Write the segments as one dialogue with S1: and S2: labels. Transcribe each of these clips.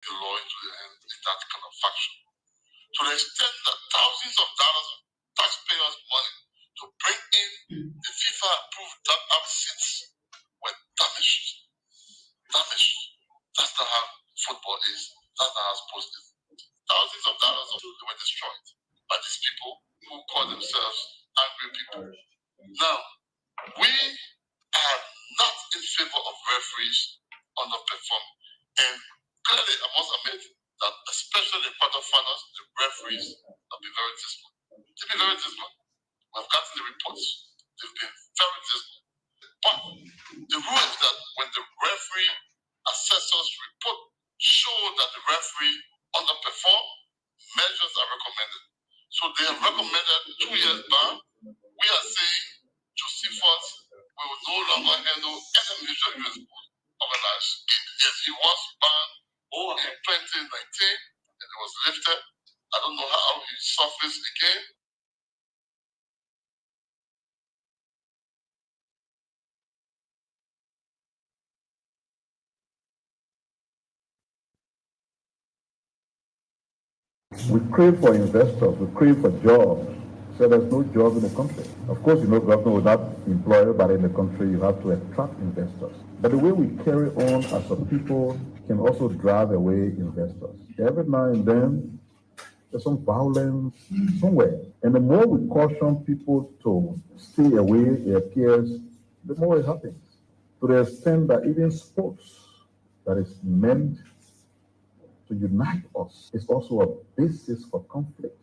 S1: the law into the hand in that kind of fashion. To the extent that thousands of dollars of taxpayers' money to bring in the FIFA-approved dugout seats were damaged. Damaged. That's not how football is. That's not how sports is. Thousands of dollars were destroyed by these people who call themselves angry people. Now, we are not in favor of referees underperforming. And clearly, I must admit that especially the quarterfinals, the referees have been very dismal. They've been very dismal. We've gotten the reports. They've been very dismal. But the rule is that when the referee assessors report show that the referee underperformed, measures are recommended. So they have recommended 2 years ban. We are saying Josephus will no longer handle any major US organized. He was banned in 2019 and it was lifted. I don't know how he surfaced again.
S2: We crave for investors, we crave for jobs. So there's no job in the country. Of course, government will not employ everybody in the country. You have to attract investors. But the way we carry on as a people can also drive away investors. Every now and then, there's some violence somewhere. And the more we caution people to stay away, it appears, the more it happens. To the extent that even sports that is meant to unite us is also a basis for conflict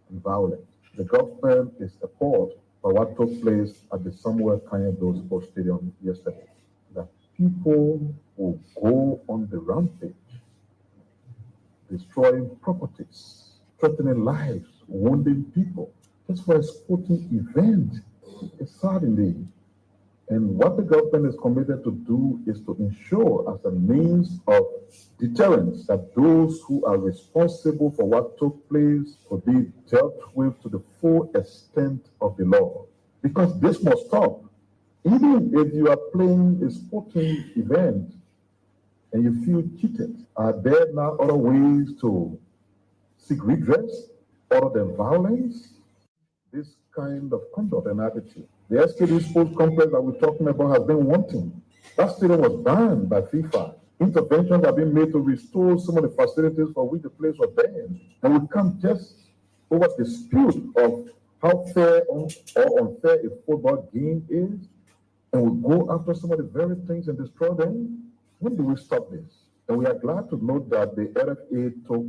S2: and violence. The government is appalled by what took place at the Samuel Kanyado Sports Stadium yesterday. That people will go on the rampage, destroying properties, threatening lives, wounding people, just for a sporting event. It's sad indeed. And what the government is committed to do is to ensure, as a means of deterrence, that those who are responsible for what took place will be dealt with to the full extent of the law. Because this must stop. Even if you are playing a sporting event and you feel cheated, are there now other ways to seek redress other than violence? This kind of conduct and attitude. The SKD Sports Complex that we're talking about has been wanting. That stadium was banned by FIFA. Interventions have been made to restore some of the facilities for which the place was banned. And we can't just over dispute of how fair or unfair a football game is, and we go after some of the very things and destroy them. When do we stop this? And we are glad to note that the RFA took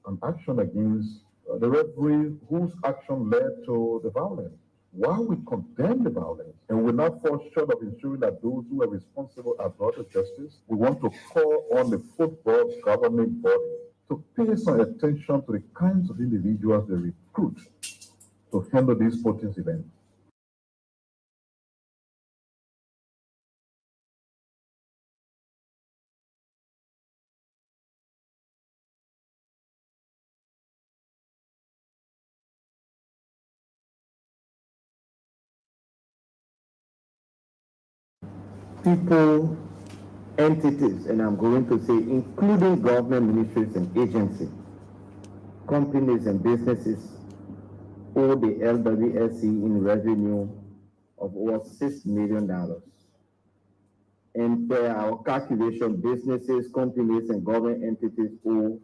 S2: an action against the referee whose action led to the violence. While we condemn the violence and will not fall short of ensuring that those who are responsible are brought to justice, we want to call on the football governing body to pay some attention to the kinds of individuals they recruit to handle these sporting events.
S3: People, entities, and I'm going to say including government ministries and agencies, companies and businesses owe the LWSC in revenue of over $6 million. And per our calculation, businesses, companies, and government entities owe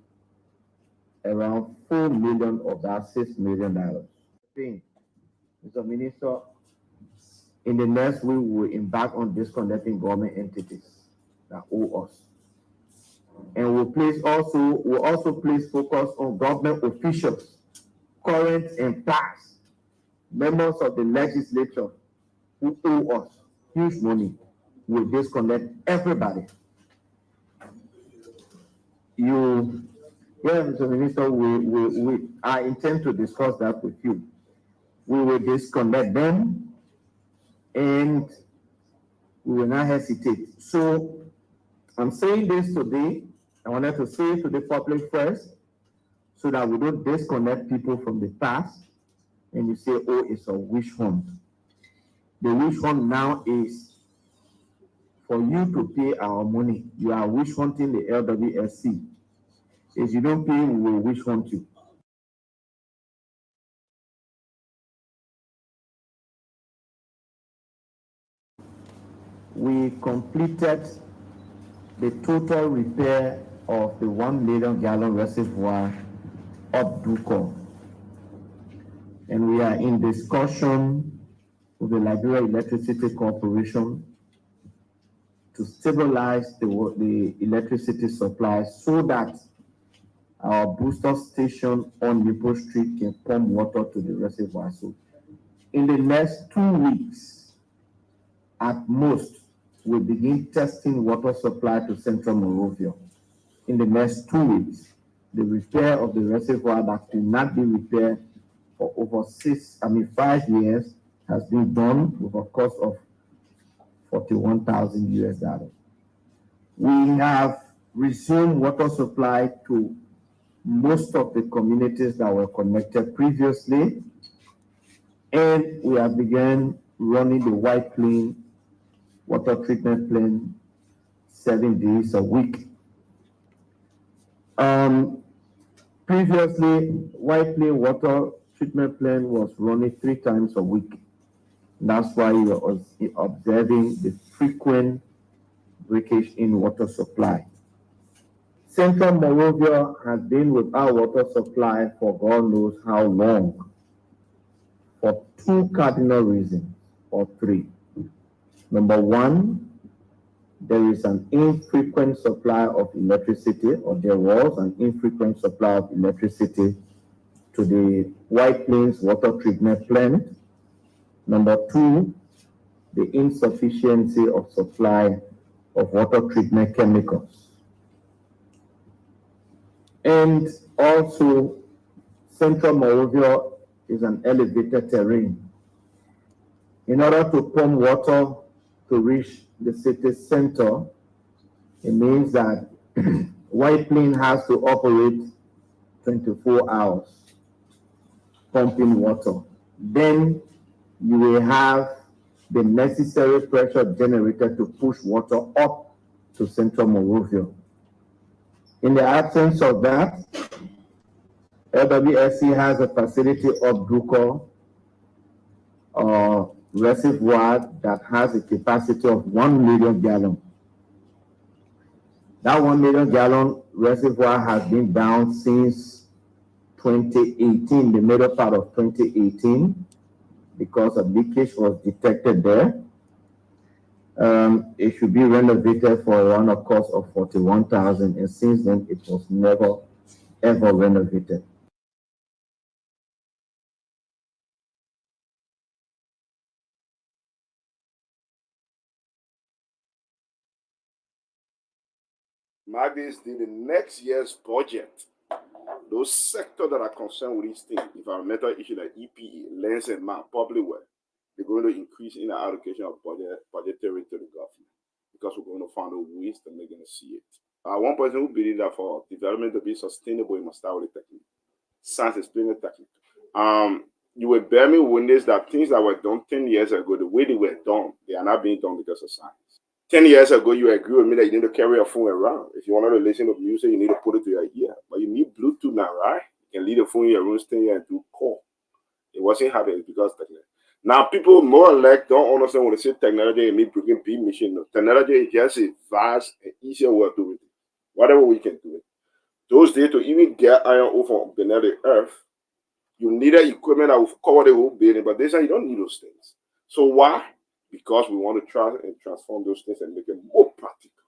S3: around $4 million of that $6 million. Mr. Minister, in the next week, we will embark on disconnecting government entities that owe us. And we'll also place focus on government officials, current and past, members of the legislature who owe us huge money. We'll disconnect everybody. Mr. Minister, I intend to discuss that with you. We will disconnect them and we will not hesitate. So I'm saying this today. I wanted to say it to the public first so that we don't disconnect people from the past and you say, oh, it's a witch hunt. The witch hunt now is for you to pay our money. You are witch hunting the LWSC. If you don't pay, we will witch hunt you. We completed the total repair of the 1 million gallon reservoir up Duko. And we are in discussion with the Liberia Electricity Corporation to stabilize the electricity supply so that our booster station on Maple Street can pump water to the reservoir. So in the next 2 weeks, at most, we'll begin testing water supply to Central Monrovia. In the next 2 weeks, the repair of the reservoir that could not be repaired for over 5 years has been done with a cost of $41,000. We have resumed water supply to most of the communities that were connected previously, and we have begun running the White Plain water treatment plant 7 days a week. Previously, White Plain water treatment plant was running 3 times a week. That's why you are observing the frequent breakage in water supply. Central Monrovia has been without water supply for God knows how long, for 2 cardinal reasons, or 3. Number 1, there is an infrequent supply of electricity, or there was an infrequent supply of electricity to the White Plains water treatment plant. Number 2, the insufficiency of supply of water treatment chemicals. And also, Central Monrovia is an elevated terrain. In order to pump water to reach the city center, it means that White Plain has to operate 24 hours pumping water. Then you will have the necessary pressure generator to push water up to Central Monrovia. In the absence of that, LWSC has a facility up Duko reservoir that has a capacity of 1 million gallons. That 1 million gallon reservoir has been down since 2018, the middle part of 2018, because a leakage was detected there. It should be renovated for around a cost of $41,000, and since then it was never ever renovated.
S4: Magis did the next year's budget. Those sectors that are concerned with these things, environmental issues like EPE, lands and map, public work, they're going to increase in the allocation of budgetary to the government because we're going to find a ways to make them see it. One person who believes that for development to be sustainable, it must start with the technique. Science explaining the technique. You will bear me witness that things that were done 10 years ago, the way they were done, they are not being done because of science. 10 years ago, you agree with me that you need to carry your phone around. If you wanted to listen to music, you need to put it to your ear. But you need Bluetooth now, right? You can leave the phone in your room, stay here and do call. It wasn't happening because technology. Now, people more or less don't understand when they say technology and me bringing big machine. No. Technology is just a vast and easier way to do it. Whatever we can do it. Those days, to even get iron ore from beneath the earth, you needed equipment that will cover the whole building. But they say you don't need those things. So why? Because we want to try and transform those things and make it more practical,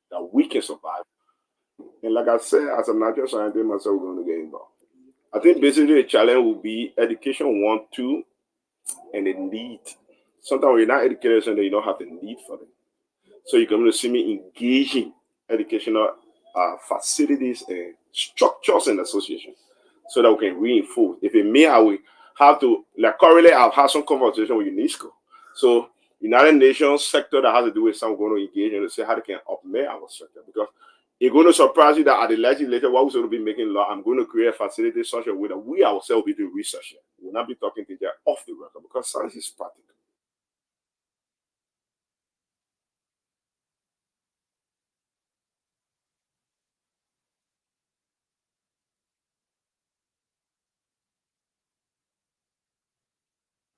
S4: that we can survive. And like I said, as a natural scientist myself, we're going to get involved. I think basically the challenge will be education 1, 2, and the need. Sometimes when you're not educated, so you don't have the need for them. So you can really see me engaging educational facilities and structures and associations so that we can reinforce. If it may, I will have to, like currently I've had some conversation with UNESCO. So United Nations sector that has to do with some going to engage and say how they can augment our sector, because it's going to surprise you that at the legislature, what we're going to be making law, I'm going to create a facility such a way that we ourselves will be doing research. We'll not be talking to them off the record because science is practical.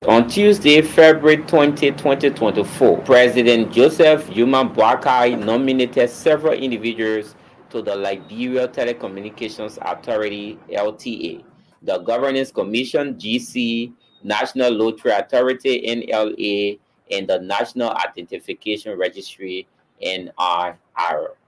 S5: On Tuesday, February 20, 2024, President Joseph Yuma Boakai nominated several individuals to the Liberia Telecommunications Authority (LTA), the Governance Commission (GC), National Lottery Authority (NLA), and the National Identification Registry (NIR),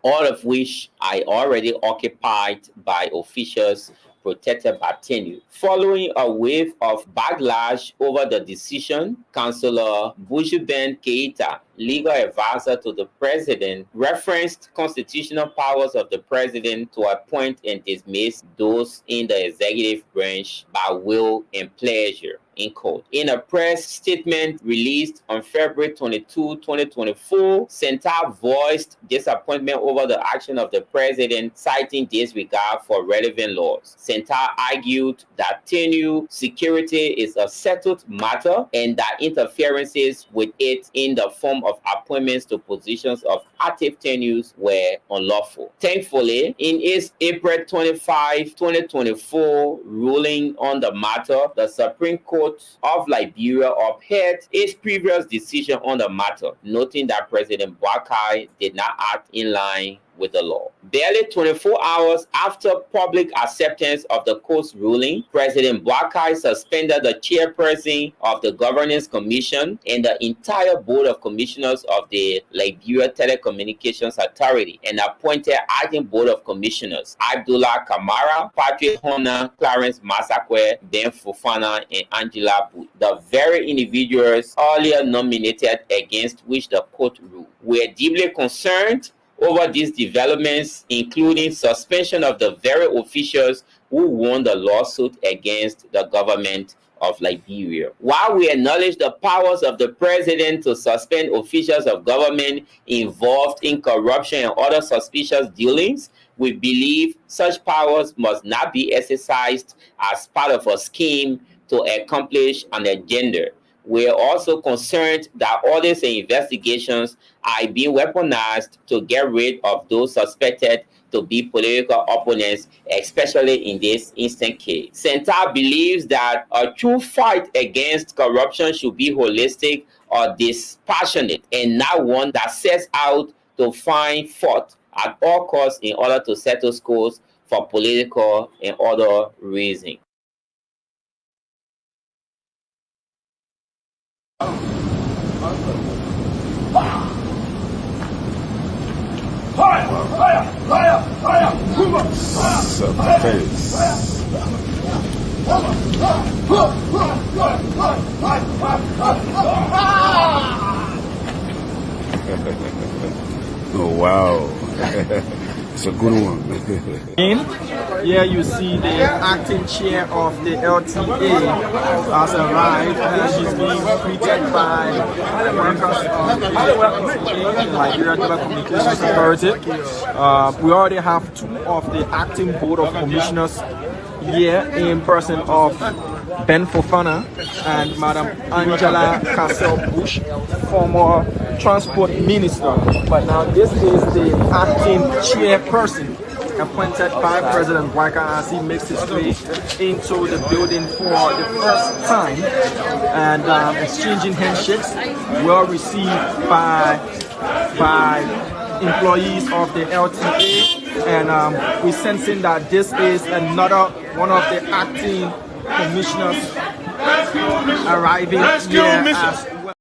S5: all of which are already occupied by officials protected by tenure. Following a wave of backlash over the decision, Councillor Bujuben Keita, legal advisor to the president, referenced constitutional powers of the president to appoint and dismiss those in the executive branch by will and pleasure. In quote. In a press statement released on February 22, 2024, Senta voiced disappointment over the action of the president, citing disregard for relevant laws. Senta argued that tenure security is a settled matter and that interferences with it in the form of appointments to positions of active tenures were unlawful. Thankfully, in its April 25, 2024 ruling on the matter, the Supreme Court of Liberia upheld its previous decision on the matter, noting that President Boakai did not act in line with the law. Barely 24 hours after public acceptance of the court's ruling, President Boakai suspended the chairperson of the Governance Commission and the entire board of commissioners of the Liberia Telecommunications Authority and appointed acting board of commissioners Abdullah Kamara, Patrick Horner, Clarence Masakwe, Ben Fofana, and Angela Booth, the very individuals earlier nominated against which the court ruled. We are deeply concerned over these developments, including suspension of the very officials who won the lawsuit against the government of Liberia. While we acknowledge the powers of the president to suspend officials of government involved in corruption and other suspicious dealings, we believe such powers must not be exercised as part of a scheme to accomplish an agenda. We are also concerned that audits and investigations are being weaponized to get rid of those suspected to be political opponents, especially in this instant case. Senta believes that a true fight against corruption should be holistic or dispassionate and not one that sets out to find fault at all costs in order to settle scores for political and other reasons.
S6: Oh wow. It's a good one.
S7: Here you see the acting chair of the LTA has arrived and she's being greeted by members of the Liberia Telecommunications Authority. We already have two of the acting board of commissioners here in person of Ben Fofana and Madam Angela Cassell-Bush, former transport minister. But now this is the acting chairperson appointed by President Boakai as he makes his way into the building for the first time, and exchanging handshakes, well received by employees of the LTA, and we're sensing that this is another one of the acting commissioners arriving here as well.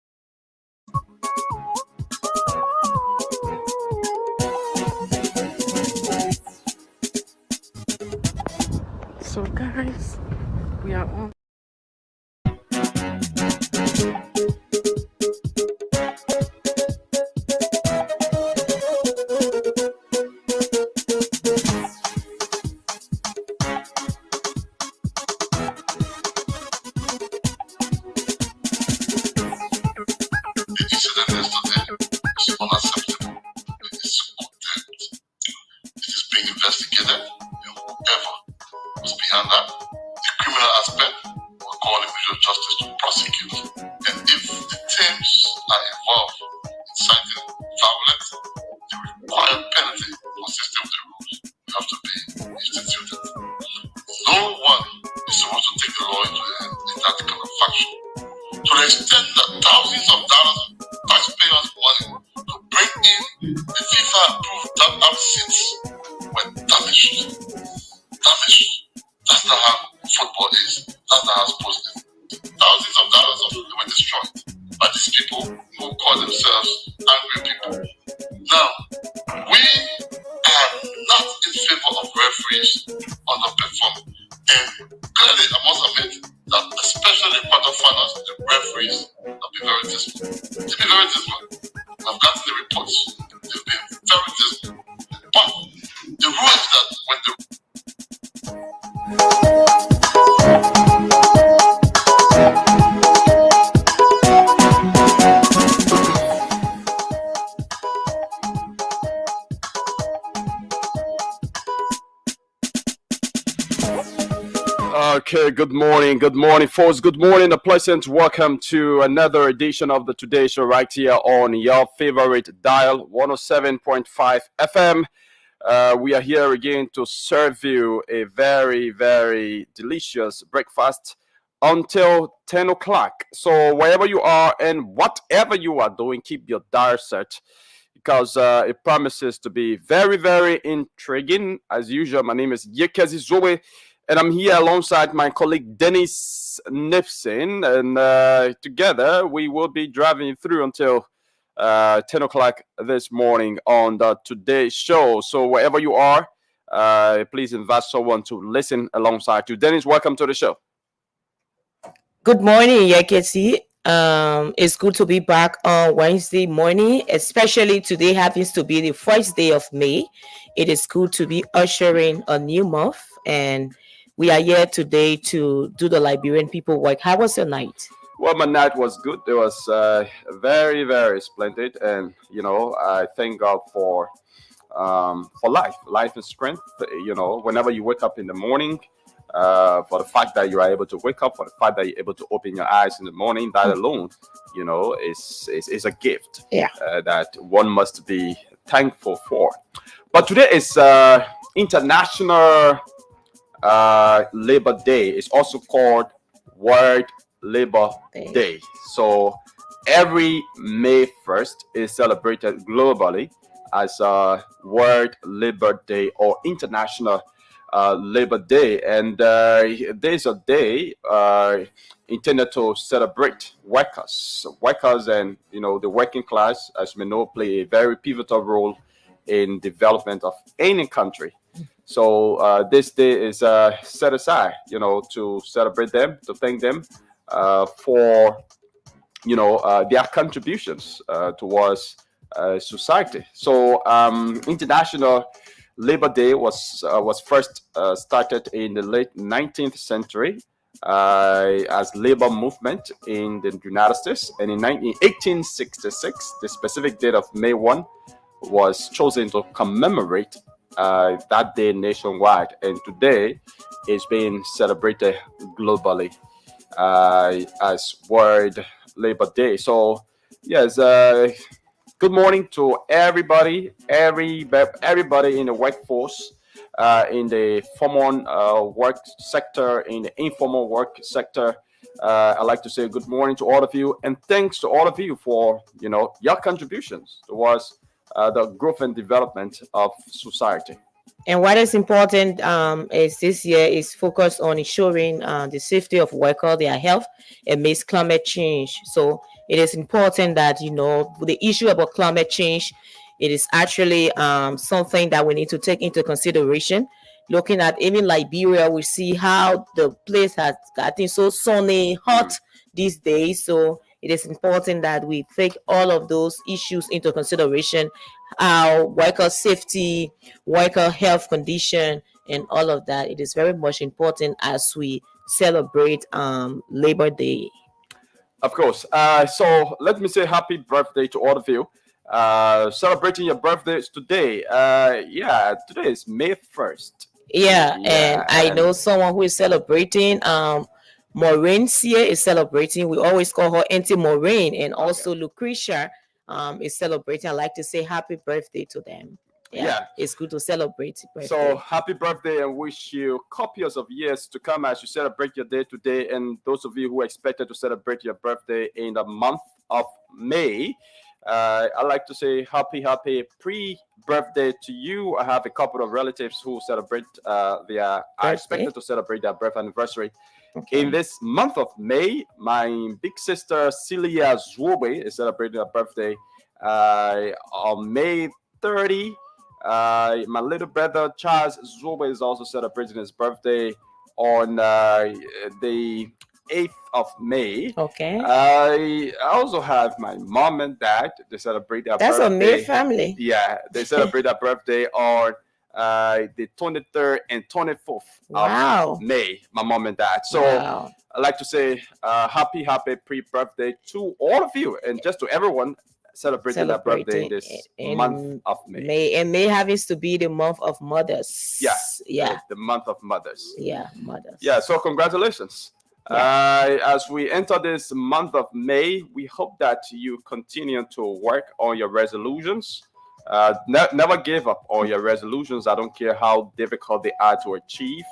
S8: So guys, we are on.
S1: No one is supposed to take the law into their hand in that kind of fashion. To extend the thousands of dollars of taxpayers' money to bring in the FIFA-approved dugout seats were damaged. Damaged. That's not how football is. That's not how sports is. Thousands of dollars were destroyed by these people who call themselves angry people. Now, we are not in favor of referees underperforming. And clearly, I must admit that especially in quarterfinals, the referees have been very dismal. They've been very dismal. I've gotten the reports. They've been very dismal. But the rule is that when the
S6: Okay, good morning, folks. Good morning, a pleasant welcome to another edition of the Today Show right here on your favorite dial, 107.5 FM. We are here again to serve you a very, very delicious breakfast until 10 o'clock. So wherever you are and whatever you are doing, keep your dial set because it promises to be very, very intriguing. As usual, my name is Yekezi Zoe. And I'm here alongside my colleague Dennis Nipson, and together we will be driving through until 10 o'clock this morning on the Today Show. So wherever you are, please invite someone to listen alongside you. Dennis, welcome to the show.
S9: Good morning, Yekesi. It's good to be back on Wednesday morning, especially today happens to be the first day of May. It is good to be ushering a new month, and we are here today to do the Liberian people work. How was your night?
S6: Well, my night was good. It was very, very splendid, and I thank God for life and strength. Whenever you wake up in the morning, for the fact that you are able to wake up, for the fact that you're able to open your eyes in the morning, that alone, is a gift.
S9: Yeah.
S6: That one must be thankful for. But today is International Labor Day. Is also called World Labor Day. So every May 1st is celebrated globally as World Labor Day or International Labor Day, and there's a day intended to celebrate workers, and the working class, as we know, play a very pivotal role in development of any country. So this day is set aside, to celebrate them, to thank them for, their contributions towards society. So International Labor Day was first started in the late 19th century as labor movement in the United States, and in 1866, the specific date of May 1 was chosen to commemorate that day nationwide, and today is being celebrated globally as World Labor Day. So yes, good morning to everybody in the workforce, in the formal work sector, in the informal work sector. I'd like to say good morning to all of you, and thanks to all of you for your contributions towards the growth and development of society.
S9: And what is important is this year is focused on ensuring the safety of workers, their health amidst climate change. So it is important that, the issue about climate change, it is actually something that we need to take into consideration. Looking at even Liberia, we see how the place has gotten so sunny, hot these days. So it is important that we take all of those issues into consideration, how worker safety, worker health condition, and all of that. It is very much important as we celebrate Labor Day.
S6: Of course. So let me say happy birthday to all of you. Celebrating your birthdays today. Today is May 1st.
S9: Yeah, and I know someone who is celebrating. Maureen Sia is celebrating. We always call her Auntie Maureen, and also Lucretia is celebrating. I'd like to say happy birthday to them.
S6: Yeah.
S9: It's good to celebrate birthday.
S6: So happy birthday and wish you copious of years to come as you celebrate your day today. And those of you who expected to celebrate your birthday in the month of May, I'd like to say happy pre-birthday to you. I have a couple of relatives who celebrate are expected to celebrate their birth anniversary.
S9: Okay.
S6: In this month of May, my big sister Celia Zwobe is celebrating her birthday on May 30. My little brother Charles Zwobe is also celebrating his birthday on the 8th of May.
S9: Okay.
S6: I also have my mom and dad. They celebrate their birthday.
S9: That's a May family.
S6: Yeah, they celebrate their birthday on the 23rd and 24th of May, my mom and dad. So I'd like to say happy pre-birthday to all of you and just to everyone celebrating their birthday this month of May.
S9: And May happens to be the month of mothers.
S6: Yeah. The month of mothers.
S9: Yeah, mothers.
S6: Yeah, so congratulations. As we enter this month of May, we hope that you continue to work on your resolutions. Never give up on your resolutions. I don't care how difficult they are to achieve.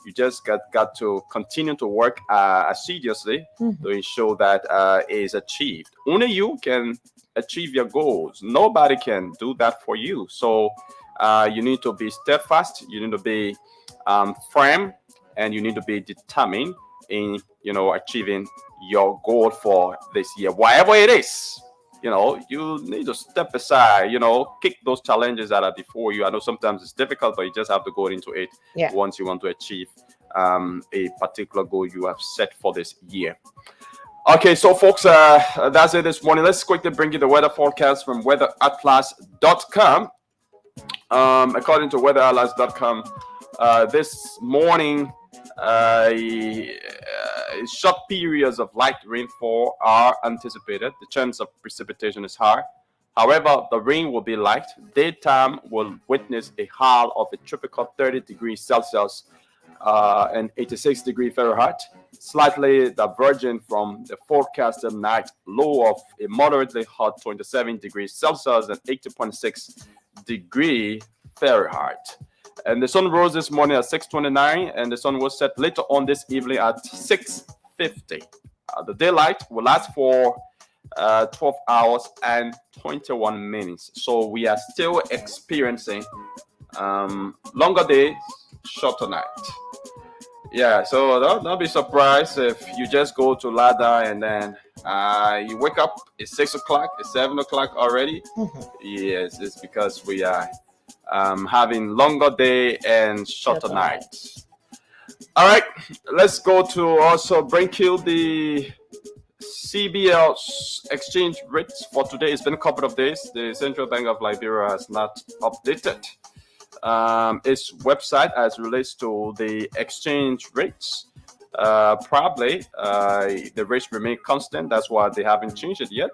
S6: You just got to continue to work assiduously to ensure that it is achieved. Only you can achieve your goals. Nobody can do that for you. So you need to be steadfast. You need to be firm, and you need to be determined in achieving your goal for this year, whatever it is. You need to step aside, kick those challenges that are before you. I know sometimes it's difficult, but you just have to go into it once you want to achieve a particular goal you have set for this year. Okay, so folks, that's it this morning. Let's quickly bring you the weather forecast from weatheratlas.com. According to weatheratlas.com, this morning, short periods of light rainfall are anticipated. The chance of precipitation is high. However, the rain will be light. Daytime will witness a high of a tropical 30 degrees Celsius and 86 degrees Fahrenheit, slightly diverging from the forecasted night low of a moderately hot 27 degrees Celsius and 80.6 degree Fahrenheit. And the sun rose this morning at 6:29, and the sun will set later on this evening at 6:50. The daylight will last for 12 hours and 21 minutes. So we are still experiencing longer days, shorter night. Yeah, so don't be surprised if you just go to ladder and then you wake up, it's 6 o'clock, it's 7 o'clock already. Yes, it's because we are having longer day and shorter night. All right, let's go to also bring you the CBL's exchange rates for today. It's been a couple of days. The Central Bank of Liberia has not updated its website as relates to the exchange rates. Probably the rates remain constant. That's why they haven't changed it yet.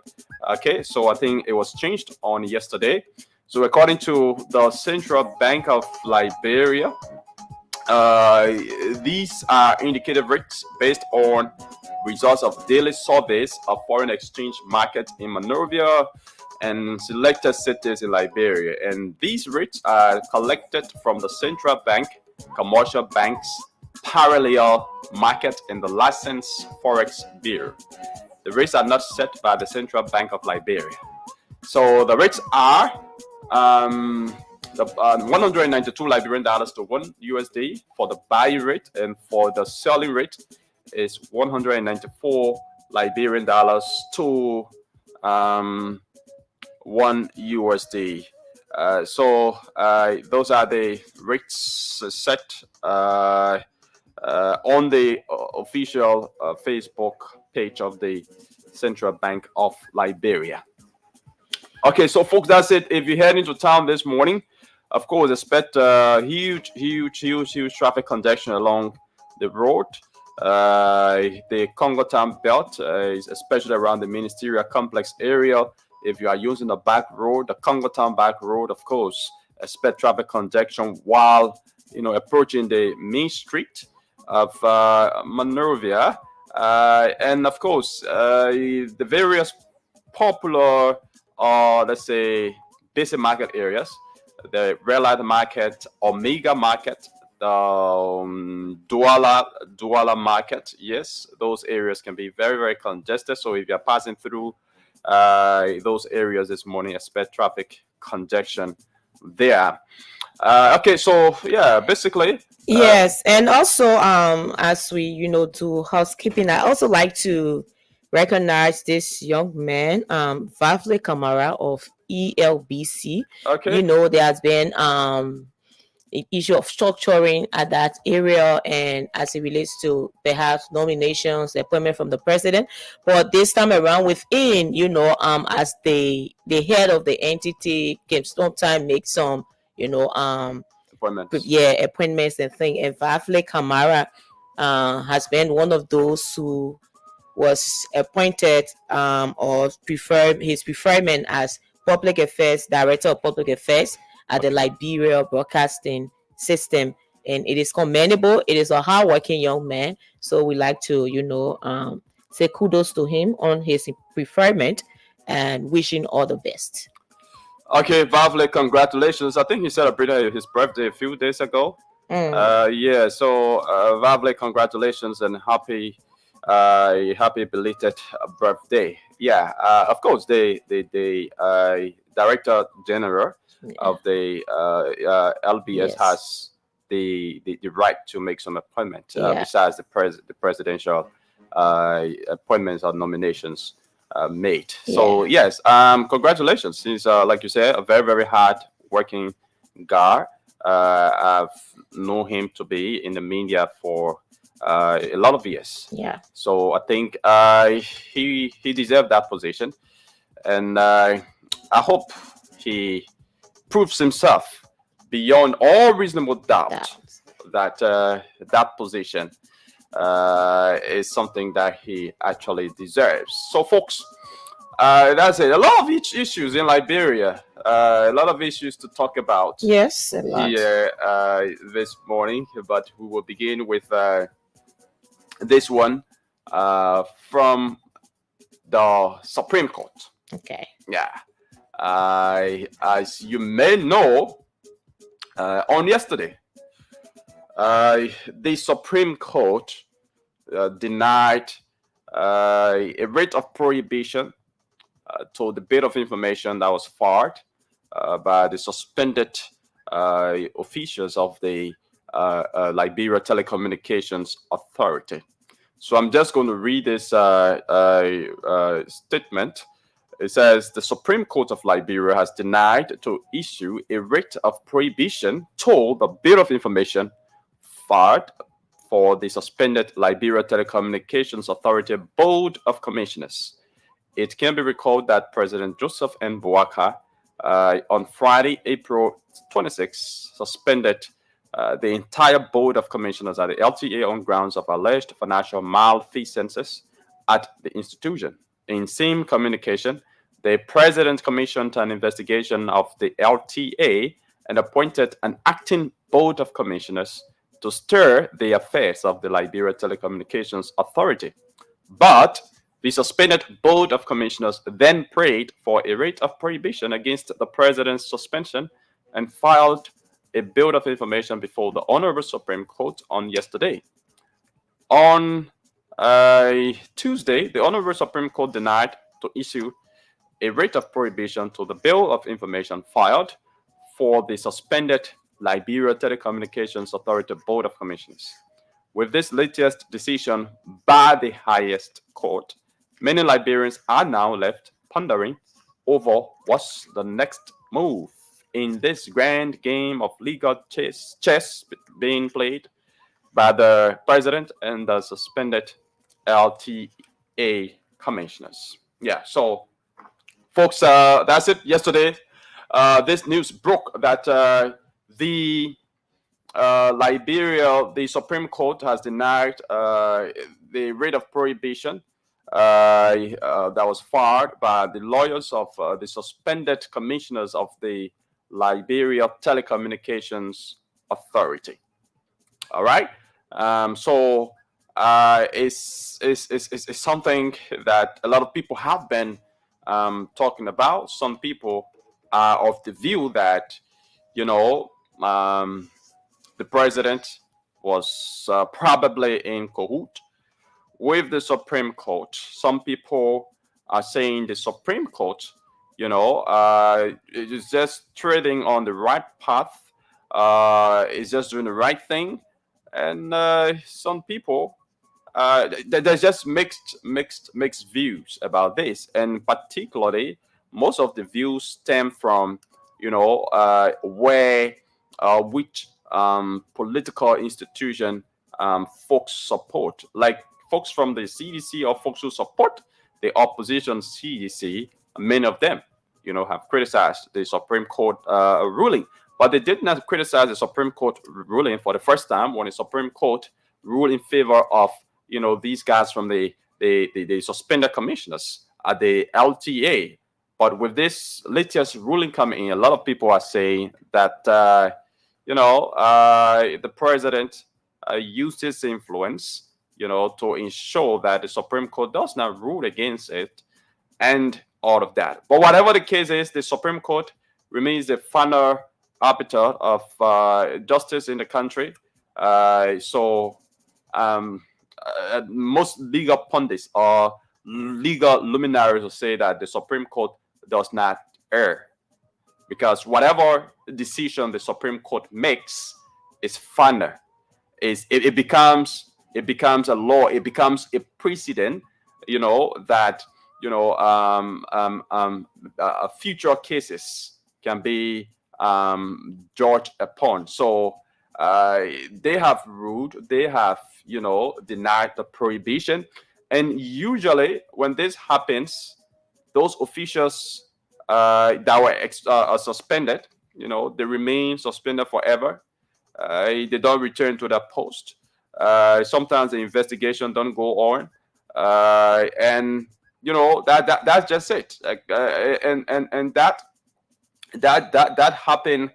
S6: Okay, so I think it was changed on yesterday. So according to the Central Bank of Liberia, these are indicative rates based on results of daily surveys of foreign exchange markets in Monrovia and selected cities in Liberia. And these rates are collected from the Central Bank, commercial banks, parallel market, and the licensed Forex Bureau. The rates are not set by the Central Bank of Liberia. So the rates are 192 Liberian dollars to $1 USD for the buying rate, and for the selling rate is 194 Liberian dollars to $1 USD. So those are the rates set on the official Facebook page of the Central Bank of Liberia. Okay, so folks, that's it. If you head into town this morning, of course, expect huge traffic congestion along the road. The Congo Town belt is especially around the ministerial complex area. If you are using the back road, the Congo Town back road, of course, expect traffic congestion while approaching the main street of Monrovia, and of course the various popular let's say basic market areas the red light market, Omega market, the Douala market. Yes, those areas can be very, very congested. So if you're passing through those areas this morning, expect traffic congestion there. Okay, so yeah, basically.
S9: Yes, and also as we do housekeeping, I also like to recognize this young man, Vavle Kamara of ELBC.
S6: Okay.
S9: There has been an issue of structuring at that area, and as it relates to perhaps nominations, appointment from the president. But this time around, within as the head of the entity, can sometimes make some
S6: appointments.
S9: Appointments and things. And Vavle Kamara has been one of those who was appointed or his preferment as public affairs director of public affairs at the Liberia Broadcasting System, and it is commendable. It is a hardworking young man, so we like to say kudos to him on his preferment and wishing all the best.
S6: Okay, Vavle, congratulations. I think he celebrated his birthday a few days ago. Yeah, so Vavle, congratulations and happy belated birthday. Yeah, of course, the Director General of the LBS has the right to make some appointments besides the presidential appointments or nominations made. So yes, congratulations. He's like you said, a very, very hard working guy. I've known him to be in the media for a lot of years.
S9: Yeah.
S6: So I think he deserved that position, and I hope he proves himself beyond all reasonable doubt that that position is something that he actually deserves. So, folks, that's it. A lot of issues in Liberia. A lot of issues to talk about.
S9: Yes, a lot.
S6: Here this morning, but we will begin with this one from the Supreme Court.
S9: Okay.
S6: Yeah. As you may know, on yesterday, the Supreme Court denied a writ of prohibition to the bit of information that was filed by the suspended officials of the Liberia Telecommunications Authority. So I'm just going to read this statement. It says the Supreme Court of Liberia has denied to issue a writ of prohibition to the bit of information filed for the suspended Liberia Telecommunications Authority Board of Commissioners. It can be recalled that President Joseph N. Boakai on Friday, April 26, suspended the entire Board of Commissioners at the LTA on grounds of alleged financial malfeasances at the institution. In same communication, the President commissioned an investigation of the LTA and appointed an acting Board of Commissioners to stir the affairs of the Liberia Telecommunications Authority. But the suspended Board of Commissioners then prayed for a writ of prohibition against the President's suspension and filed a bill of information before the Honorable Supreme Court on yesterday. On Tuesday, the Honorable Supreme Court denied to issue a writ of prohibition to the bill of information filed for the suspended Liberia Telecommunications Authority Board of Commissioners. With this latest decision by the highest court, many Liberians are now left pondering over what's the next move in this grand game of legal chess being played by the president and the suspended LTA commissioners. Yeah, so folks, that's it. Yesterday, this news broke that the Liberia, the Supreme Court has denied the writ of prohibition that was filed by the lawyers of the suspended commissioners of the Liberia Telecommunications Authority. All right. So it's something that a lot of people have been talking about. Some people are of the view that you know, the president was probably in cahoot with the Supreme Court. Some people are saying the Supreme Court, is just treading on the right path, is just doing the right thing, and some people there's just mixed views about this, and particularly most of the views stem from where which political institution folks support, like folks from the CDC or folks who support the opposition CDC. Many of them have criticized the Supreme Court ruling, but they did not criticize the Supreme Court ruling for the first time when the Supreme Court ruled in favor of these guys from the suspended commissioners at the LTA. But with this latest ruling coming in, a lot of people are saying that the president used his influence to ensure that the Supreme Court does not rule against it and all of that. But whatever the case is, the Supreme Court remains the final arbiter of justice in the country. Most legal pundits or legal luminaries will say that the Supreme Court does not err, because whatever decision the Supreme Court makes is final. It becomes a law. It becomes a precedent. That future cases can be judged upon. So they have ruled. They have denied the prohibition, and usually when this happens, those officials that were suspended, they remain suspended forever. They don't return to their post. Sometimes the investigation don't go on, and that's just it. And that happened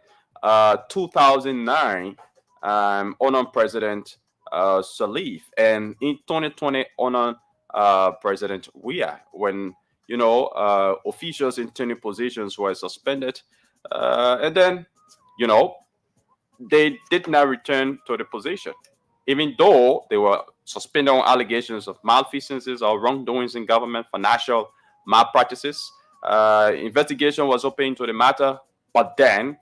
S6: 2009 on President Salif, and in 2020 on President Weah, when officials in tenure positions were suspended, and then they did not return to the position, even though they were suspended on allegations of malfeasances or wrongdoings in government, financial malpractices. Investigation was open into the matter, but then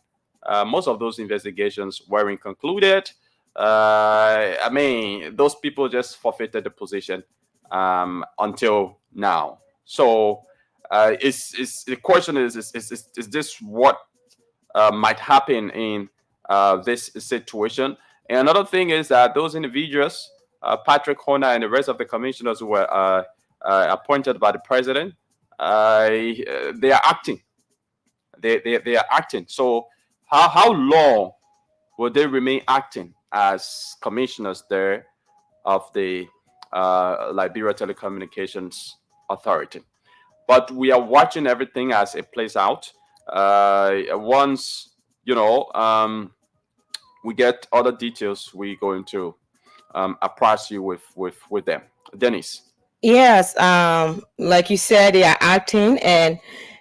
S6: most of those investigations weren't concluded. Those people just forfeited the position until now. So the question is this what might happen in this situation? And another thing is that those individuals, Patrick Horner and the rest of the commissioners who were appointed by the president, they are acting. They are acting. So how long will they remain acting as commissioners there of the Liberia Telecommunications Authority? But we are watching everything as it plays out. Once we get other details, we're going to apprise you with them. Dennis.
S9: Yes, like you said, they are acting, and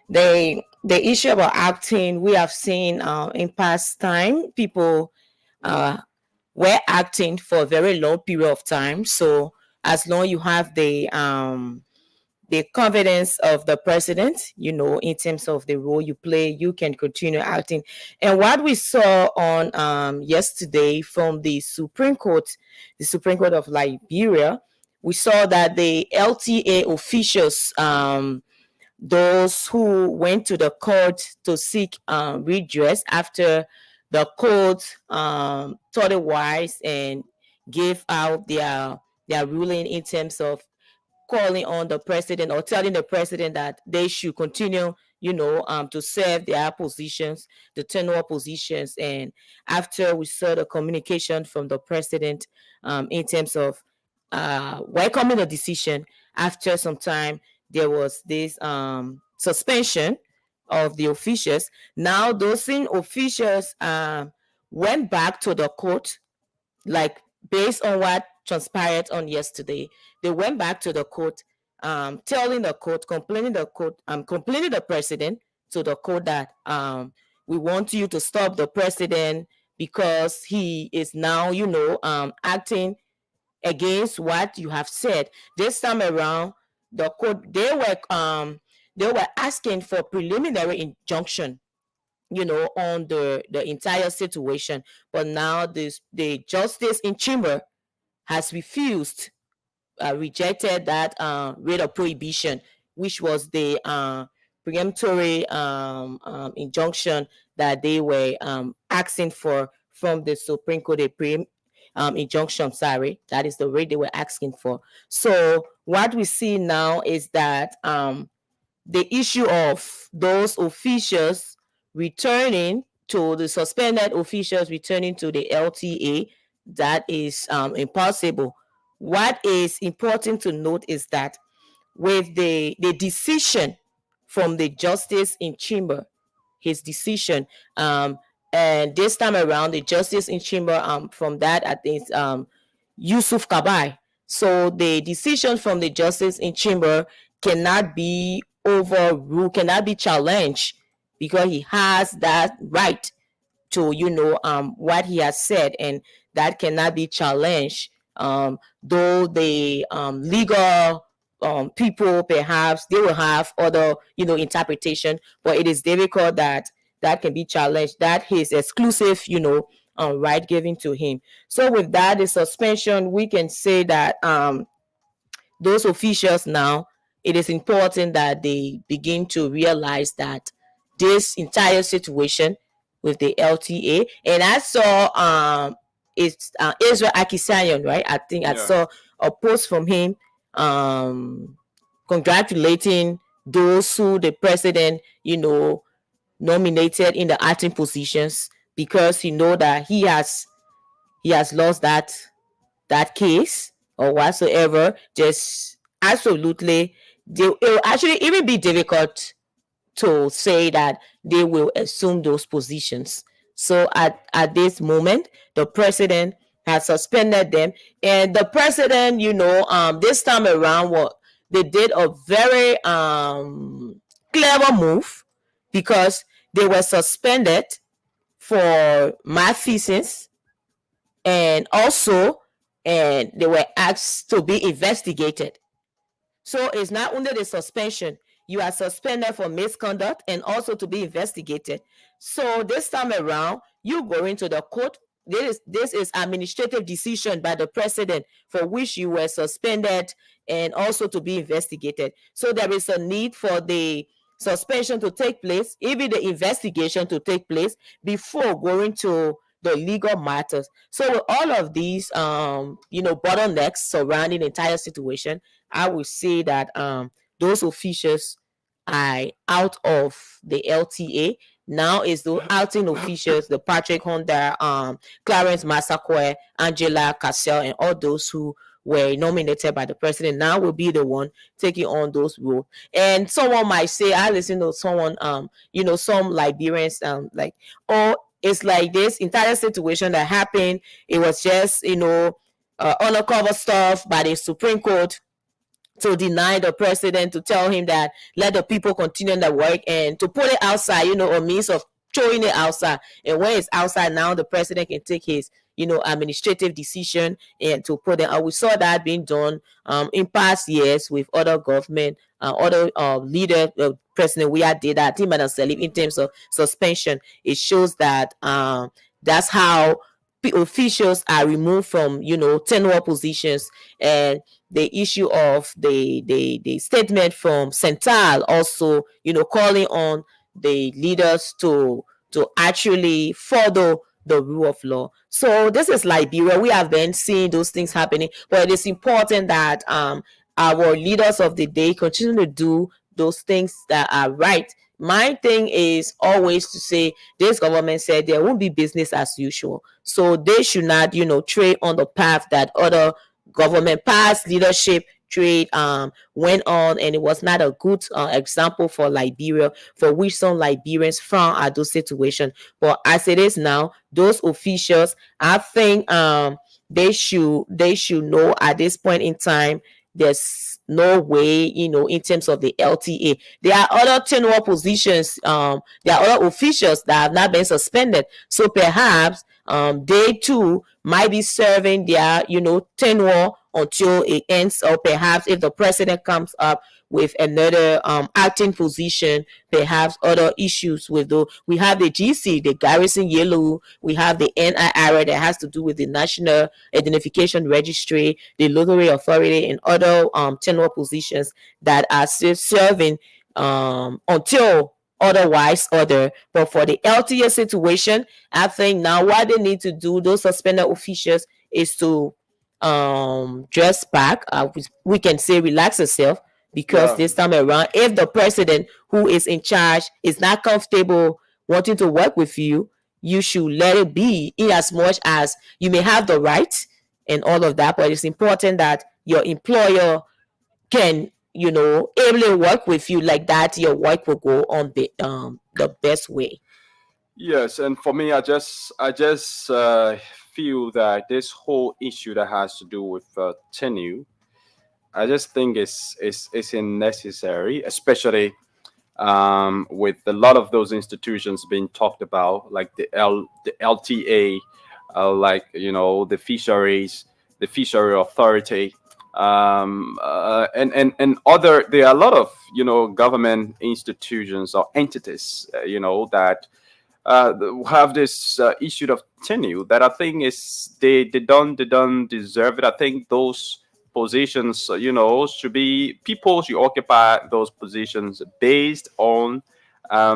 S9: the issue about acting, we have seen in past time, people were acting for a very long period of time. So as long you have the confidence of the president, in terms of the role you play, you can continue acting. And what we saw on yesterday from the Supreme Court of Liberia, we saw that the LTA officials, those who went to the court to seek redress after the court thought it wise and gave out their ruling in terms of calling on the president or telling the president that they should continue, to serve their positions, the tenure positions. And after we saw the communication from the president in terms of welcoming the decision, after some time, there was this suspension of the officials. Now, those same officials went back to the court, like based on what transpired on yesterday. They went back to the court, telling the court, complaining the president to the court that we want you to stop the president because he is now, acting against what you have said. This time around, the court, they were asking for preliminary injunction, on the entire situation. But now the justice in chamber has rejected that writ of prohibition, which was the preemptory injunction that they were asking for from the Supreme Court. Injunction, sorry, that is the rate they were asking for. So what we see now is that the issue of those officials returning to the suspended officials returning to the LTA, that is impossible. What is important to note is that with the decision from the justice in chamber, his decision, and this time around the justice in chamber, from that I think Yusuf Kabai. So the decision from the justice in chamber cannot be overruled, cannot be challenged, because he has that right to what he has said, and that cannot be challenged. Though the legal people, perhaps they will have other interpretation, but it is difficult that can be challenged, that his exclusive right given to him. So with that, the suspension, we can say that those officials now, it is important that they begin to realize that this entire situation with the LTA, and I saw it's Israel Akisayan, right? I think I saw a post from him congratulating those who the president nominated in the acting positions, because he know that he has lost that case or whatsoever. Just absolutely, it will actually even be difficult to say that they will assume those positions. So at this moment, the president has suspended them, and the president, this time around, they did a very clever move, because they were suspended for malfeasance, and they were asked to be investigated. So it's not only the suspension, you are suspended for misconduct and also to be investigated. So this time around, you go into the court. This is administrative decision by the president for which you were suspended and also to be investigated. So there is a need for the suspension to take place, even the investigation to take place, before going to the legal matters. So with all of these bottlenecks surrounding the entire situation, I would say that those officials are out of the LTA. Now is the outing officials, the Patrick Honda, Clarence Massaquoi, Angela Cassell, and all those who were nominated by the president, now will be the one taking on those roles. And someone might say, I listen to someone, some Liberians, like, oh, it's like this entire situation that happened, it was just, undercover stuff by the Supreme Court to deny the president, to tell him that let the people continue their work, and to put it outside, a means of throwing it outside. And when it's outside, now the president can take his administrative decision and to put it. We saw that being done in past years with other government, other leader, President we did that in terms of suspension. It shows that that's how officials are removed from tenure positions. And the issue of the statement from Central also calling on the leaders to actually follow the rule of law. So this is Liberia. We have been seeing those things happening, but it is important that our leaders of the day continue to do those things that are right. My thing is always to say, this government said there won't be business as usual. So they should not, trade on the path that other government past leadership trade went on, and it was not a good example for Liberia, for which some Liberians frown at those situations. But as it is now, those officials, I think they should know at this point in time there's no way, in terms of the LTA. There are other tenure positions, there are other officials that have not been suspended. So perhaps they too might be serving their, tenure until it ends, or perhaps if the president comes up with another acting position, perhaps other issues with we have the GC, the Garrison Yellow, we have the NIR that has to do with the National Identification Registry, the Lottery Authority, and other tenure positions that are still serving until otherwise order. But for the LTA situation, I think now what they need to do, those suspended officials, is to just back, we can say relax yourself, because this time around, if the president who is in charge is not comfortable wanting to work with you, you should let it be, in as much as you may have the right and all of that, but it's important that your employer can, able work with you, like that your work will go on the best way.
S6: Yes, and for me, I just feel that this whole issue that has to do with tenure, I just think it's unnecessary, especially with a lot of those institutions being talked about, like the LTA, like the fisheries, the fishery authority, and other. There are a lot of government institutions or entities, that have this issue of tenure that I think is they don't deserve it. I think those positions, should be, people should occupy those positions based on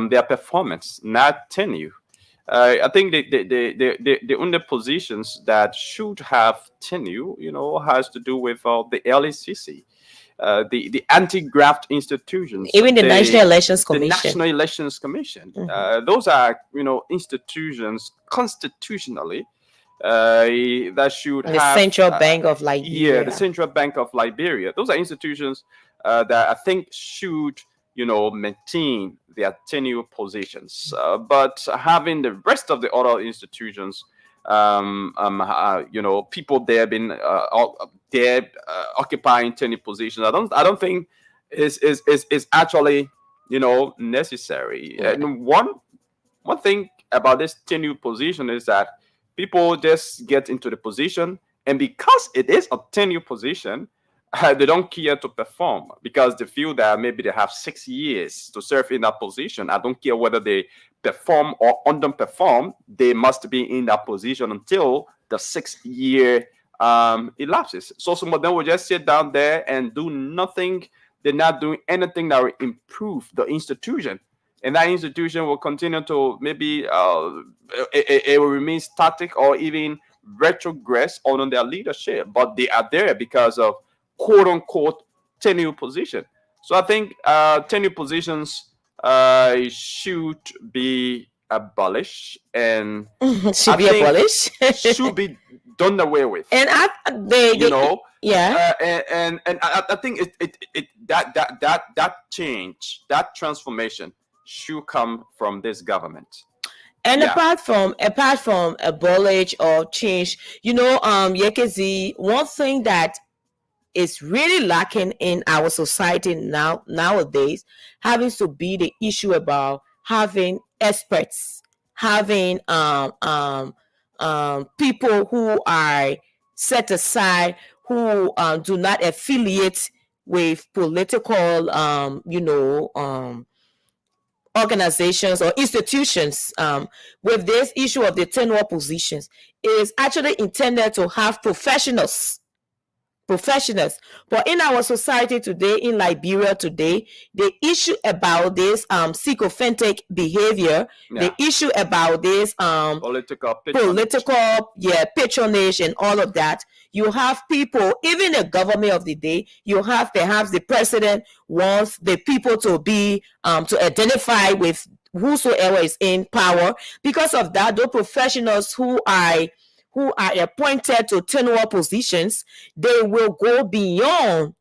S6: their performance, not tenure. I think the only positions that should have tenure, has to do with the LWSC, the anti-graft institutions,
S9: even the National Elections Commission.
S6: The National Elections Commission. Those are, institutions constitutionally that should
S9: the
S6: have
S9: Central Bank of Liberia.
S6: Yeah, the Central Bank of Liberia. Those are institutions that I think should, maintain their tenure positions. But having the rest of the other institutions, people there been occupying tenure positions, I don't think is actually, necessary.
S9: Yeah.
S6: And one thing about this tenure position is that people just get into the position, and because it is a tenure position, they don't care to perform, because they feel that maybe they have 6 years to serve in that position. I don't care whether they perform or underperform, they must be in that position until the 6th year elapses. So some of them will just sit down there and do nothing. They're not doing anything that will improve the institution. And that institution will continue to maybe it will remain static or even retrogress under their leadership. But they are there because of quote unquote tenure position. So I think tenure positions should be abolished, and
S9: should be abolished.
S6: should be done away with.
S9: And
S6: and I think that change, that transformation should come from this government.
S9: And apart from abolish or change, Yekezi, one thing that is really lacking in our society nowadays having to be the issue about having experts, having people who are set aside, who do not affiliate with political organizations or institutions. With this issue of the tenure positions, is actually intended to have professionals. But in our society today, in Liberia today, the issue about this sycophantic behavior, the issue about this
S6: political
S9: patronage and all of that, you have people, even the government of the day, you have perhaps the president wants the people to be to identify with whosoever is in power. Because of that, those professionals who are appointed to tenure positions, they will go beyond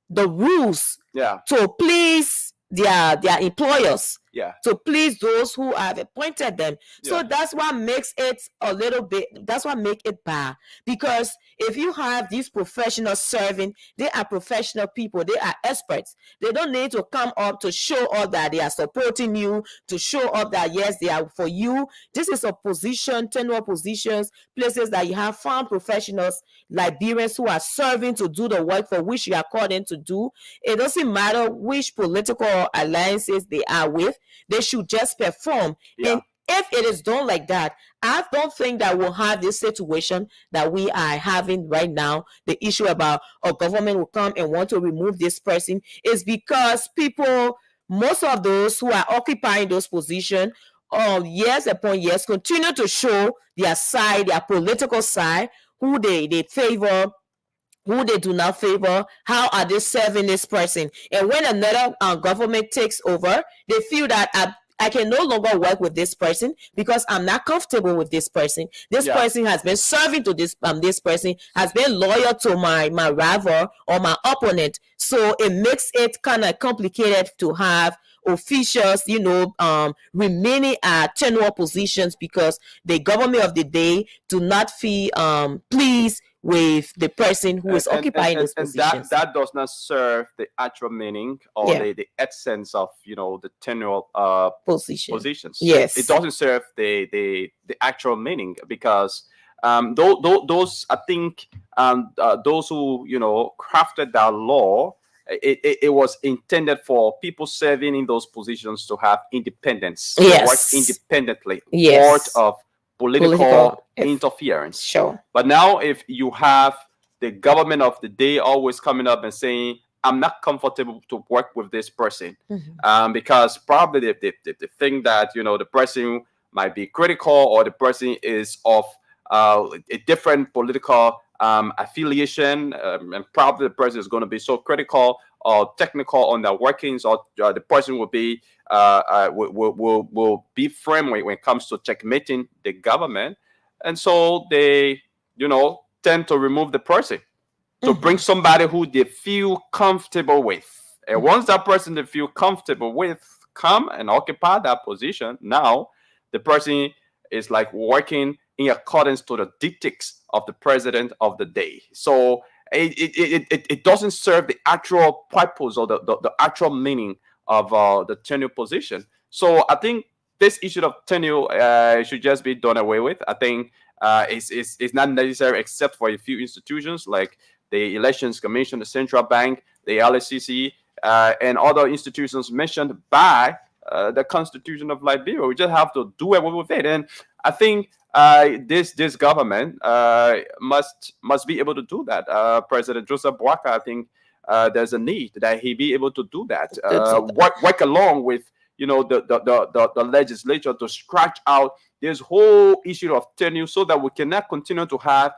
S9: the rules to please their employers. to please those who have appointed them. So that's what makes it a little bit, that's what makes it bad. Because if you have these professionals serving, they are professional people, they are experts. They don't need to come up to show up that they are supporting you, to show up that yes, they are for you. This is a position, tenure positions, places that you have found professionals, Liberians who are serving to do the work for which you are called in to do. It doesn't matter which political alliances they are with. They should just perform. And if it is done like that, I don't think that we'll have this situation that we are having right now. The issue about a government will come and want to remove this person is because people, most of those who are occupying those positions, years upon years, continue to show their side, their political side, who they favor, who they do not favor, how are they serving this person. And when another government takes over, they feel that I can no longer work with this person because I'm not comfortable with this person. This person has been serving to this person, has been loyal to my rival or my opponent. So it makes it kind of complicated to have officials, remaining at tenure positions because the government of the day do not feel pleased with the person who is occupying those positions.
S6: That does not serve the actual meaning or the essence of the tenure positions.
S9: Yes,
S6: it doesn't serve the actual meaning because those I think those who crafted that law, it was intended for people serving in those positions to have independence, to work independently, part of political interference.
S9: Sure.
S6: But now if you have the government of the day always coming up and saying, I'm not comfortable to work with this person, because probably they think that the person might be critical or the person is of a different political affiliation, and probably the person is going to be so critical or technical on their workings, or the person will be firm when it comes to checkmating the government, and so they tend to remove the person to bring somebody who they feel comfortable with. And once that person they feel comfortable with come and occupy that position, now the person is like working in accordance to the dictates of the president of the day. So it doesn't serve the actual purpose or the actual meaning of the tenure position. So I think this issue of tenure should just be done away with. I think it's not necessary except for a few institutions like the Elections Commission, the Central Bank, the LWSC, and other institutions mentioned by the Constitution of Liberia. We just have to do away with it. And I think this government must be able to do that. President Joseph Boakai, I think there's a need that he be able to do that. Work along with the legislature to scratch out this whole issue of tenure so that we cannot continue to have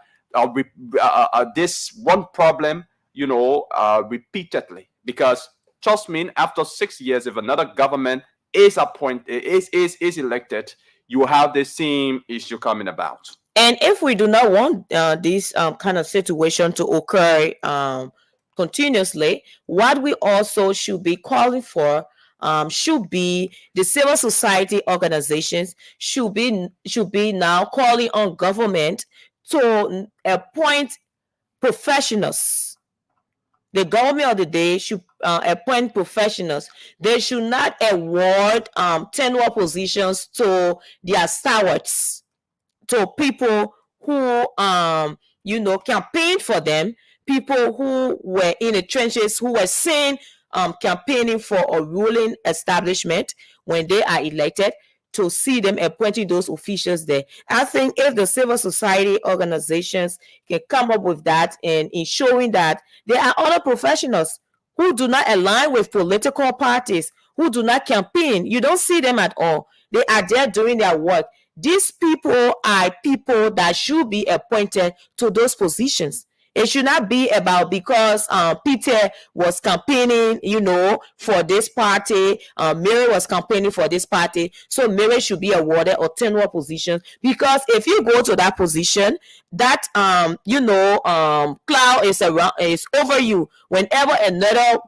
S6: this one problem repeatedly. Because trust me, after 6 years, if another government is appointed, is elected, you have the same issue coming about.
S9: And if we do not want this kind of situation to occur continuously, what we also should be calling for should be the civil society organizations should be now calling on government to appoint professionals. The government of the day should appoint professionals. They should not award tenure positions to their stalwarts, to people who campaigned for them, people who were in the trenches, who were seen campaigning for a ruling establishment when they are elected, to see them appointing those officials there. I think if the civil society organizations can come up with that and in showing that there are other professionals who do not align with political parties, who do not campaign, you don't see them at all. They are there doing their work. These people are people that should be appointed to those positions. It should not be about because Peter was campaigning, for this party. Mary was campaigning for this party, so Mary should be awarded a tenure position. Because if you go to that position, that cloud is over you. Whenever another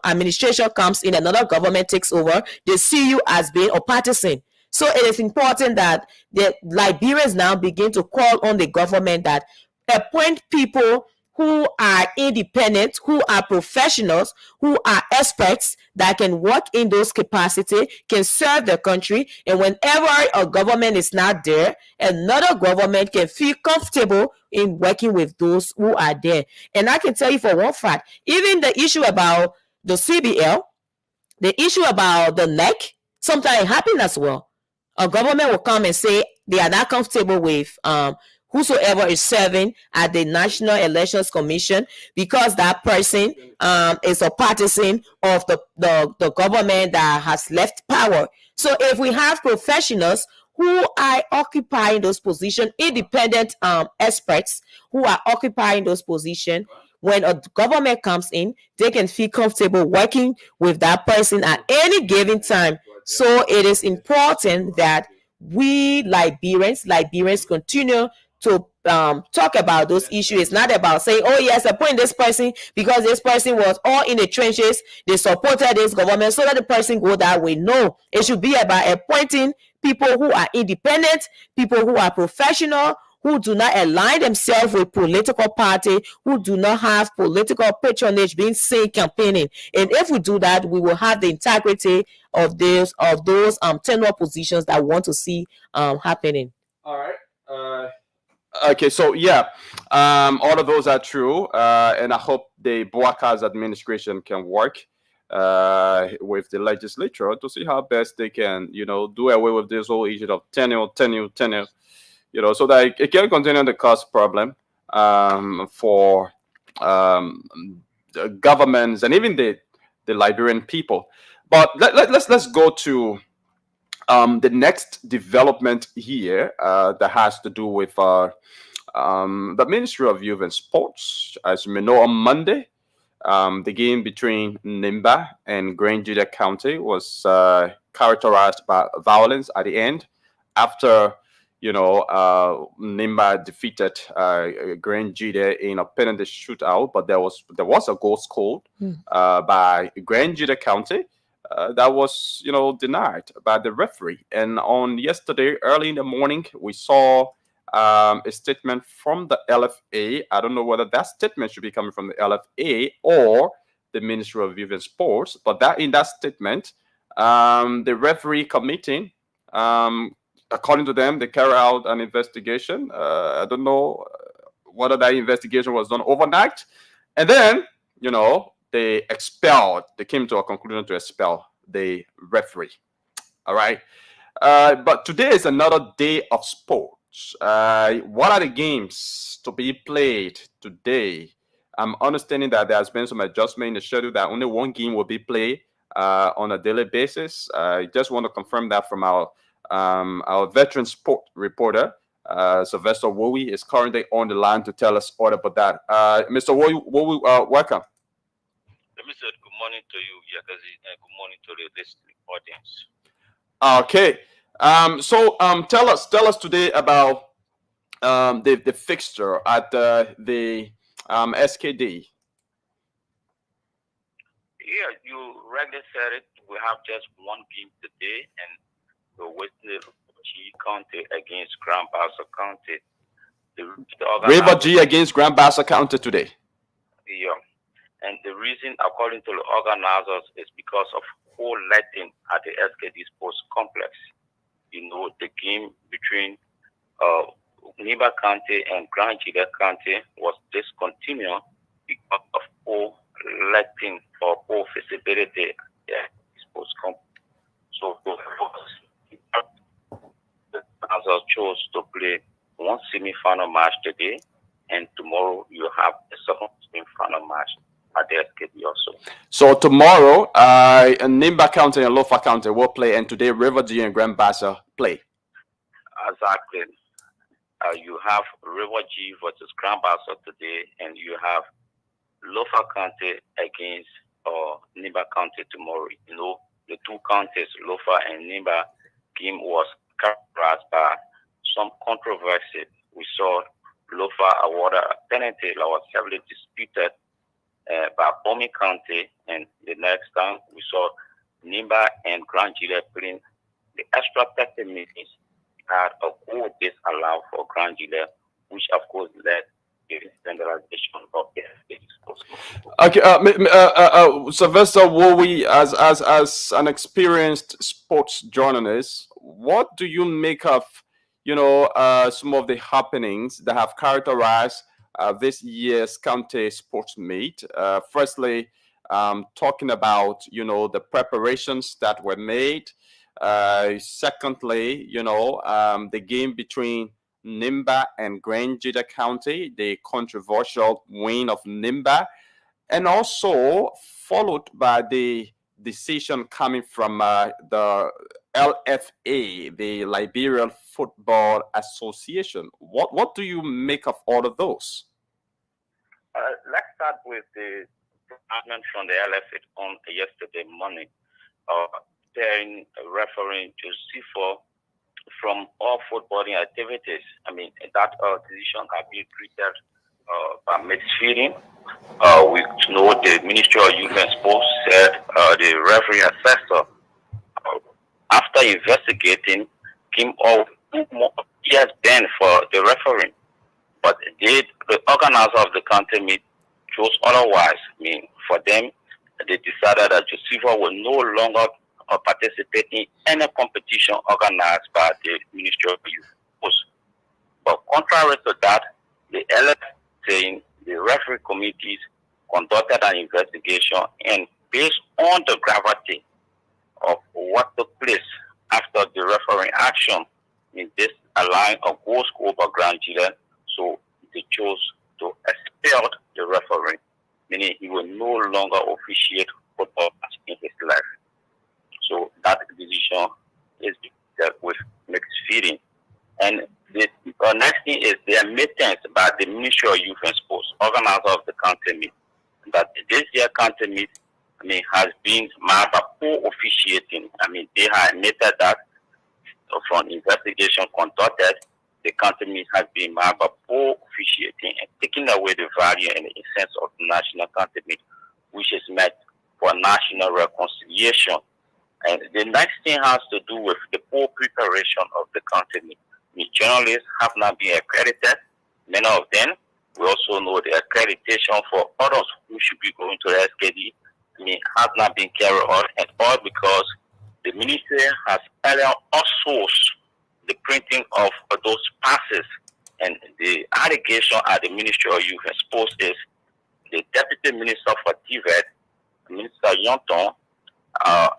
S9: administration comes in, another government takes over, they see you as being a partisan. So it is important that the Liberians now begin to call on the government that appoint people who are independent, who are professionals, who are experts that can work in those capacity, can serve the country. And whenever a government is not there, another government can feel comfortable in working with those who are there. And I can tell you for one fact, even the issue about the CBL, the issue about the NEC, sometimes it happens as well. A government will come and say they are not comfortable with whosoever is serving at the National Elections Commission because that person is a partisan of the government that has left power. So if we have professionals who are occupying those positions, independent experts who are occupying those positions, when a government comes in, they can feel comfortable working with that person at any given time. So it is important that we Liberians continue to talk about those issues. It's not about saying, oh yes, appoint this person because this person was all in the trenches, they supported this government, so that the person go that way. No, it should be about appointing people who are independent, people who are professional, who do not align themselves with political party, who do not have political patronage being seen campaigning. And if we do that, we will have the integrity of those tenure positions that we want to see happening.
S6: All right. Okay, so yeah, all of those are true, and I hope the Boakar's administration can work with the legislature to see how best they can, do away with this whole issue of tenure, so that it can continue to cause problem for the governments and even the Liberian people. But let's go to the next development here that has to do with the Ministry of Youth and Sports. As you may know, on Monday, the game between Nimba and Grand Juda County was characterized by violence at the end after Nimba defeated Grand Juda in a penalty shootout, but there was a goal scored by Grand Juda County. That was, denied by the referee. And on yesterday, early in the morning, we saw a statement from the LFA. I don't know whether that statement should be coming from the LFA or the Ministry of Youth and Sports, but that in that statement, the referee committee, according to them, they carry out an investigation. I don't know whether that investigation was done overnight. And then, they came to a conclusion to expel the referee. All right. But today is another day of sports. What are the games to be played today? I'm understanding that there has been some adjustment in the schedule that only one game will be played on a daily basis. I just want to confirm that from our veteran sport reporter, Sylvester Wowie, is currently on the line to tell us all about that. Mr. Wowie, welcome.
S10: Let me say good morning to you, Yakazi, and good morning to the listening audience.
S6: Okay. So tell us today about the fixture at the SKD.
S10: Yeah, you rightly said it. We have just one game today, and we're waiting G County against Grand Bassa County.
S6: River G against Grand Bassa County today.
S10: Yeah. And the reason, according to the organizers, is because of whole lighting at the SKD Sports Complex. The game between Niba County and Grand Juda County was discontinued because of poor lighting or poor visibility at the sports complex. So the organizers chose to play one semi-final match today, and tomorrow you have the second semi-final match at the SKD also.
S6: So tomorrow, Nimba County and Lofa County will play, and today River G and Grand Bassa play.
S10: Exactly. You have River G versus Grand Bassa today, and you have Lofa County against Nimba County tomorrow. The two counties, Lofa and Nimba, game was characterized by some controversy. We saw Lofa awarded a penalty that was heavily disputed by Bomi County, and the next time we saw Nimba and Grand Gila playing the extra 30 minutes. Had a goal disallowed for Grand Gila, which of course led to the standardization of the sports.
S6: Okay, Sylvester Wowie, as an experienced sports journalist, what do you make of some of the happenings that have characterized this year's county sports meet? Firstly, talking about the preparations that were made. Secondly, the game between Nimba and Grand Gila County, the controversial win of Nimba, and also followed by the decision coming from the LFA, the Liberian Football Association. What do you make of all of those?
S10: Let's start with the statement from the LFA on yesterday morning, referring to C4 from all footballing activities. I mean, that decision has been treated by misfeeding. We know the Ministry of Youth and Sports said the referee assessor, after investigating, came out 2 years ban for the referee. But the organizer of the country meet chose otherwise. I mean, for them, they decided that Josepha will no longer participate in any competition organized by the Ministry of Youth and Sports. But contrary to that, the LF saying the referee committees conducted an investigation, and based on the gravity of what took place after the referee action in this allowing a goal score by Grand Gila, so they chose to expel the referee, meaning he will no longer officiate football in his life. So that decision is dealt with mixed feeling. And the next thing is the admittance by the Ministry of Youth and Sports, organizer of the country meet, that this year country meet, has been marked by poor officiating. They have admitted that from investigation conducted, the country meet has been marked by poor officiating and taking away the value and the essence of the national country meet, which is meant for national reconciliation. And the next thing has to do with the poor preparation of the country meet. Journalists have not been accredited. Many of them, we also know the accreditation for others who should be going to the SKD, has not been carried on, and all because the ministry has earlier outsourced the printing of those passes. And the allegation at the Ministry of Youth and Sports is the Deputy Minister for TVET, Minister Yonton,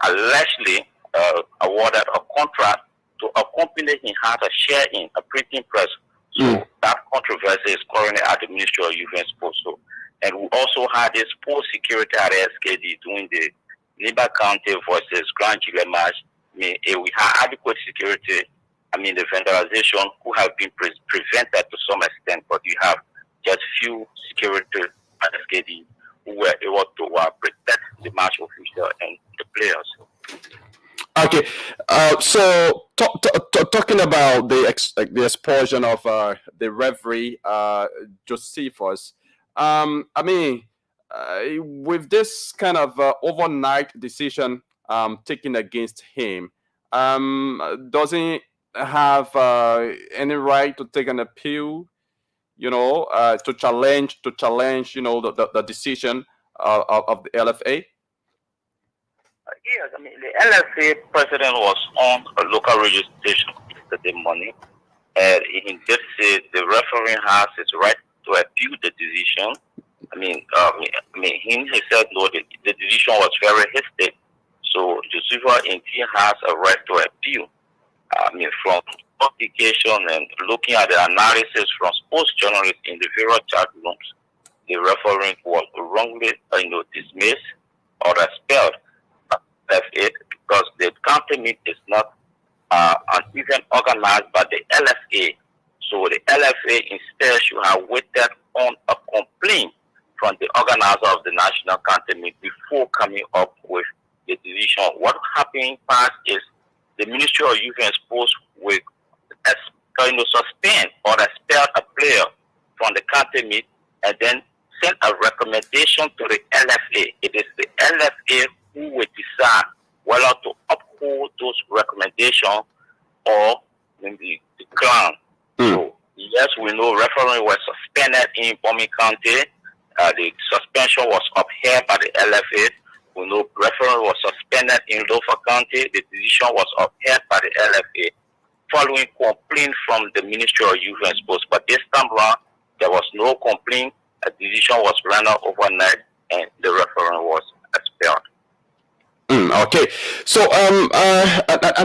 S10: allegedly awarded a contract to a company he has a share in, a printing press. So that controversy is currently at the Ministry of Youth and Sports. So, and we also had this poor security at the SKD during the Nimba County versus Grand Gila match. We have adequate security. The vandalization who have been prevented to some extent, but you have just few security at SKD who were able to protect the match official and the players.
S6: Okay, so talking about the expulsion of the referee Josephus, with this kind of overnight decision taken against him, does he have any right to take an appeal? To challenge the decision of the LFA?
S10: Yes, the LFA president was on a local radio station yesterday morning, and he did say the referee has his right to appeal the decision. He himself know that the decision was very hasty, so Josephus indeed has a right to appeal. From publication and looking at the analysis from sports journalists in the various chat rooms, the referee was wrongly dismissed or expelled. That's it, because the county meet is not an event organized by the LFA. So the LFA instead should have waited on a complaint from the organizer of the national county meet before coming up with the decision. What happened past is the Ministry of Youth and Sports will suspend or expel a player from the county meet and then sent a recommendation to the LFA. It is the LFA who will decide whether to uphold those recommendations or maybe decline. So, yes, we know referees were suspended in Bomi County. The suspension was upheld by the LFA. We know referee was suspended in Lofa County. The decision was upheld by the LFA following complaint from the Ministry of Youth and Sports. But this time around, there was no complaint. A decision was rendered overnight, and the referee was expelled.
S6: Okay, so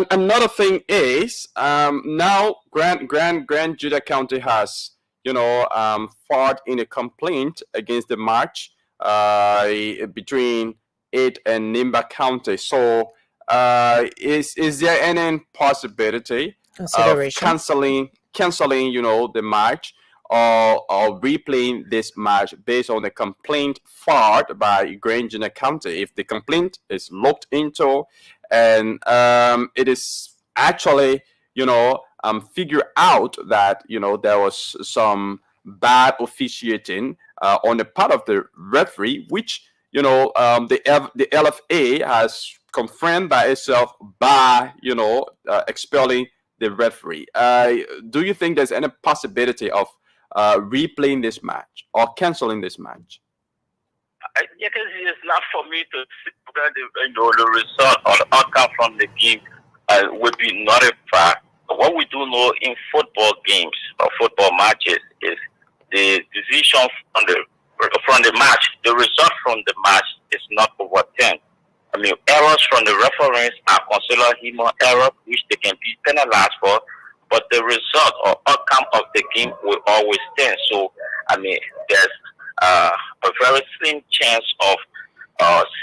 S6: another thing is now Grand Judah County has filed in a complaint against the match between it and Nimba County. So is there any possibility of canceling the match or replaying this match based on the complaint filed by Grand Judah County? If the complaint is looked into and it is actually figure out that there was some bad officiating on the part of the referee, which the LFA has confirmed by itself by expelling the referee. Do you think there's any possibility of replaying this match or canceling this match?
S10: It's not for me to see whether the result or the outcome from the game would be notified. What we do know in football games or football matches is the decision from the match, the result from the match is not overturned. I mean, errors from the referees are considered human error, which they can be penalized for, but the result or outcome of the game will always stand. So, I mean, there's a very slim chance of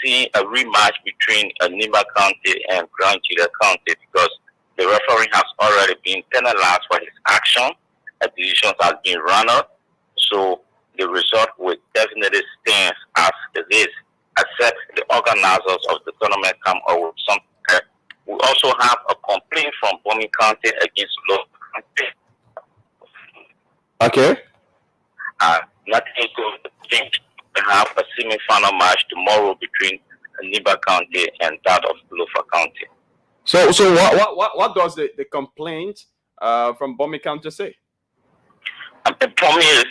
S10: seeing a rematch between Nimba County and Grand Judah County because the referee has already been penalized for his action. A decision has been run out. So the result will definitely stand as it is, except the organizers of the tournament come up with something. We also have a complaint from Bomi County against Lofa County.
S6: Okay.
S10: Nothing to change. We have a semi-final match tomorrow between Nimba County and that of Lofa County.
S6: So what does the complaint from Bomi County say?
S10: The Bomi is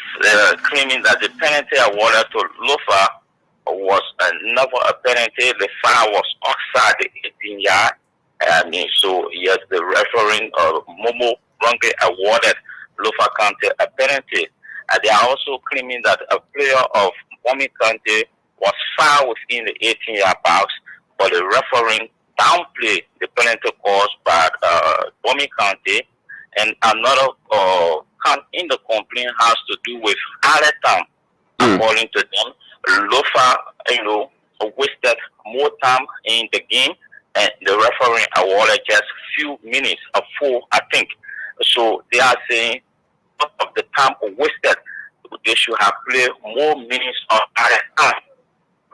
S10: claiming that the penalty awarded to Lofa was never a penalty. The foul was outside the 18-yard. I mean, so yes, the referee Momo wrongly awarded Lofa County a penalty. They are also claiming that a player of Bomi County was fouled within the 18-yard box, but the referee downplayed the penalty caused by Bomi County. And another count in the complaint has to do with other time. According to them, Lofa, wasted more time in the game, and the referee awarded just few minutes, a full, I think. So they are saying of the time wasted, they should have played more minutes of other time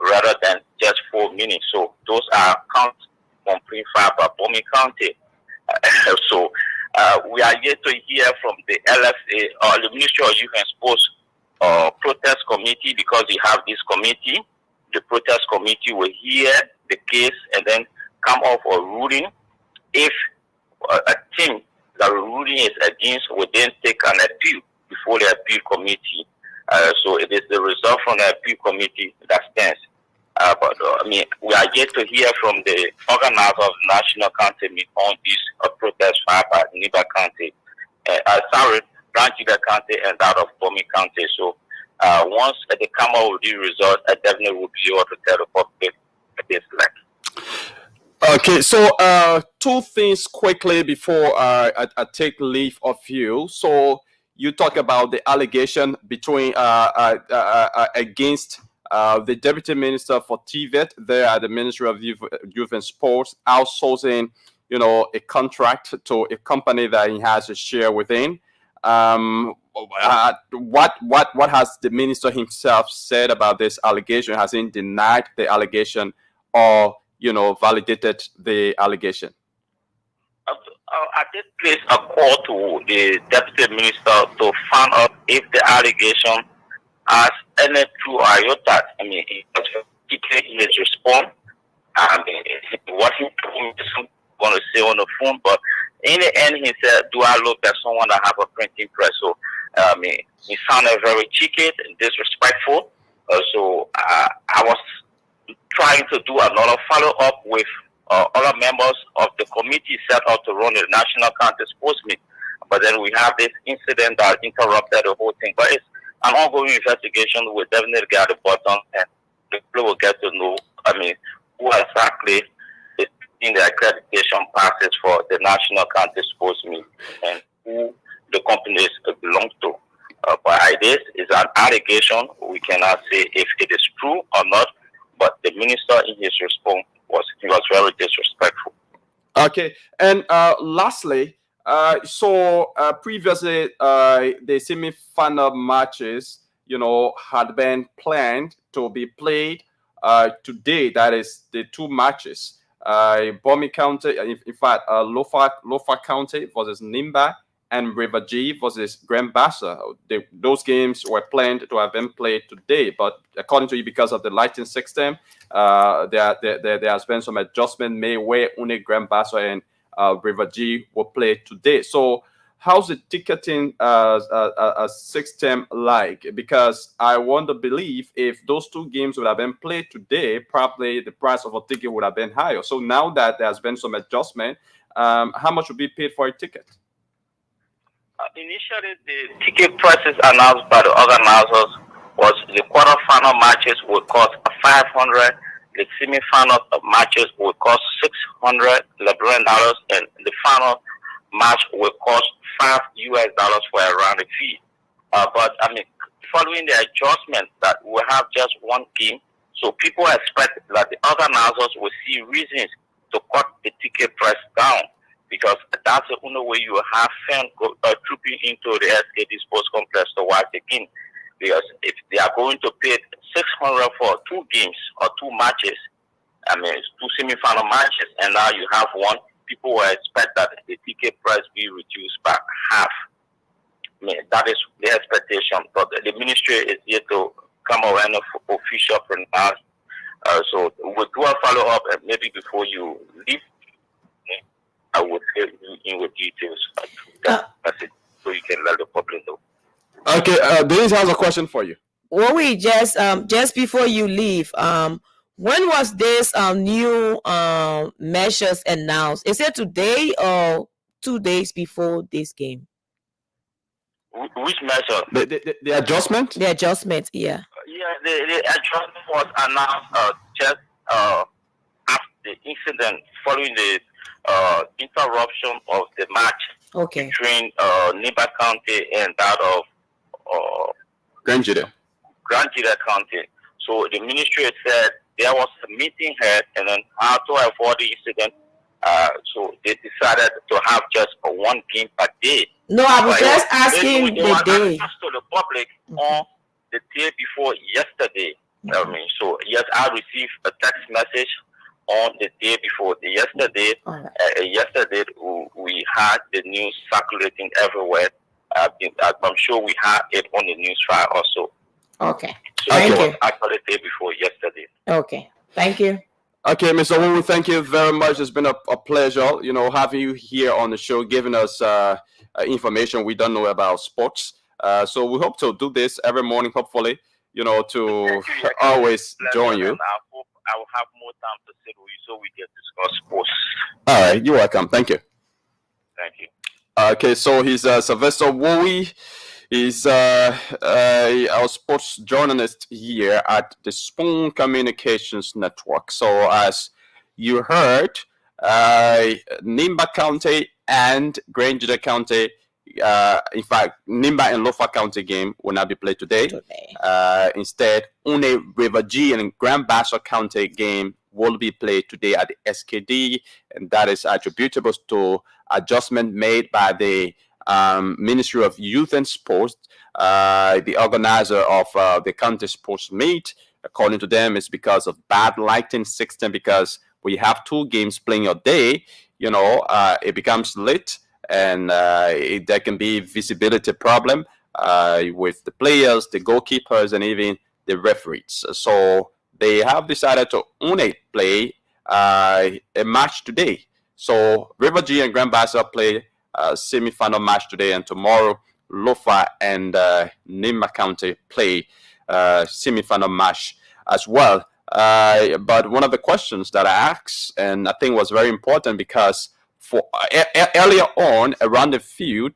S10: rather than just 4 minutes. So those are counts complaint filed by Bomi County. So we are yet to hear from the LFA or the Ministry of Youth and Sports protest committee, because we have this committee. The protest committee will hear the case and then come up with a ruling. If a team that the ruling is against, will then take an appeal before the appeal committee. So it is the result from the appeal committee that stands. But I mean, we are yet to hear from the organizer of the National County meet on this protest filed by Nimba County, Grand Judah County, and that of Bomi County. So once they come out with the result, I definitely will be able to tell the public this like.
S6: Okay, so two things quickly before I take leave of you. So you talk about the allegation between against the Deputy Minister for TVET there at the Ministry of Youth and Sports, outsourcing, a contract to a company that he has a share within. What has the minister himself said about this allegation? Has he denied the allegation or validated the allegation?
S10: I did place a call to the Deputy Minister to find out if the allegation has any truth two iota. I mean, he was in his response. I mean, it wasn't going to say on the phone, but in the end, he said, "Do I look at someone that have a printing press?" So, I mean, he sounded very cheeky and disrespectful. So, I was trying to do another follow up with other members of the committee set out to run the national county sports meet. But then we have this incident that interrupted the whole thing. But it's an ongoing investigation. We'll definitely get the bottom, and the people will get to know, I mean, who exactly is in the accreditation process for the national county sports meet and who the companies belong to. But this is an allegation. We cannot say if it is true or not. But the minister, in his response, was very disrespectful.
S6: Okay, and lastly, previously the semi-final matches, had been planned to be played today. That is the two matches. Bomi County, in fact, Lofa County versus Nimba, and River G versus Grand Bassa. Those games were planned to have been played today, but according to you, because of the lighting system, there has been some adjustment made where only Grand Bassa and River G will play today. So how's the ticketing system like? Because I want to believe if those two games would have been played today, probably the price of a ticket would have been higher. So now that there has been some adjustment, how much would be paid for a ticket?
S10: Initially, the ticket prices announced by the organizers was the quarterfinal matches would cost $500, the semi-final matches would cost $600 Liberian dollars, and the final match would cost $5 for a round fee. But I mean, following the adjustment that we have just one game, so people expect that the organizers will see reasons to cut the ticket price down, because that's the only way you have fans trooping into the SKD Sports Complex to watch the game. Because if they are going to pay $600 for two games or two matches, I mean, it's two semi-final matches, and now you have one, people will expect that the ticket price be reduced by half. I mean, that is the expectation. But the ministry is here to come around with official pronouncement. So we'll do a follow-up, and maybe before you leave, I would fill you in with details. That's it, so you can let the public know.
S6: Okay, Denise has a question for you.
S9: Well, we just before you leave, when was this new measures announced? Is it today or 2 days before this game?
S10: Which measure?
S6: The adjustment?
S9: The adjustment, yeah.
S10: Yeah, the adjustment was announced just after the incident, following the interruption of the match between Nimba County and that of
S6: Grand Jide
S10: County. So the ministry said there was a meeting held, and then how to avoid the incident, so they decided to have just one game per day.
S9: No, I was just asking the day.
S10: To the public on the day before yesterday. I mean, so yes, I received a text message on the day before yesterday. Yesterday, we had the news circulating everywhere. I'm sure we had it on the news file also.
S9: Okay.
S10: So
S9: thank you.
S10: Actually, the day before yesterday.
S9: Okay. Thank you.
S6: Okay, Mr. Wu, thank you very much. It's been a pleasure, having you here on the show, giving us information we don't know about sports. So we hope to do this every morning, hopefully, to always join you.
S10: I will have more time to sit with you so we can discuss sports.
S6: All right, you're welcome. Thank you.
S10: Thank you.
S6: Okay, so he's Sylvester Wowie. He's our sports journalist here at the Spoon Communications Network. So as you heard, Nimba County and Grand Jide County, in fact, Nimba and Lofa County game will not be played today. Instead, only River G and Grand Bassa County game will be played today at the SKD, and that is attributable to adjustment made by the Ministry of Youth and Sports, the organizer of the county sports meet. According to them, it's because of bad lighting system, because we have two games playing a day, it becomes lit, and there can be visibility problem with the players, the goalkeepers, and even the referees. So they have decided to only play a match today. So River G and Grand Bassa play a semi-final match today, and tomorrow Lofa and Nima County play semi-final match as well. But one of the questions that I asked, and I think was very important, because for earlier on around the field,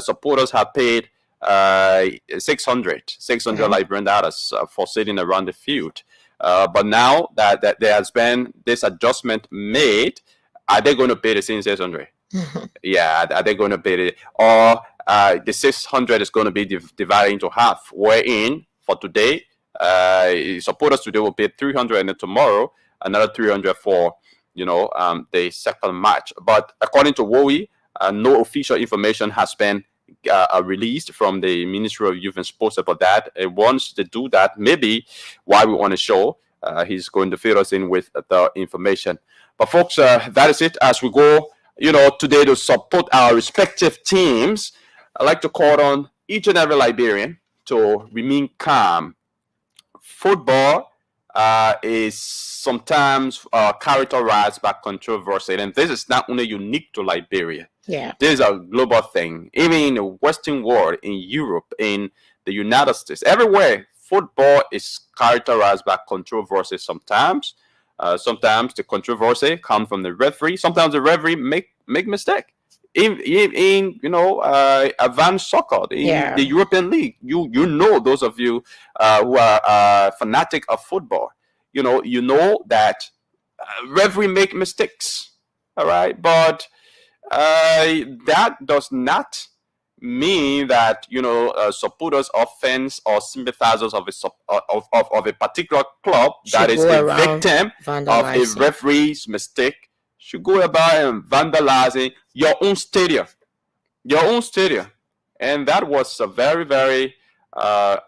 S6: supporters have paid 600 Liberian dollars for sitting around the field. But now that there has been this adjustment made, are they going to pay the same 600? Yeah, are they going to pay it? Or the 600 is going to be divided into half, wherein for today, supporters today will pay 300, and then tomorrow another 300 for the second match. But according to WOI, no official information has been released from the Ministry of Youth and Sports about that. Once they do that, maybe why we want to show, he's going to fill us in with the information. But folks, that is it. As we go, today to support our respective teams, I'd like to call on each and every Liberian to remain calm. Football is sometimes characterized by controversy, and this is not only unique to Liberia.
S9: Yeah,
S6: this is a global thing. Even in the Western world, in Europe, in the United States, everywhere, football is characterized by controversy. Sometimes the controversy comes from the referee. Sometimes the referee make mistake. In advanced soccer, in the European League, those of you who are fanatic of football, you know that referee make mistakes. All right, but that does not mean that supporters of fans or sympathizers of a particular club that is a victim of a referee's mistake should go about and vandalizing your own stadium, and that was a very, very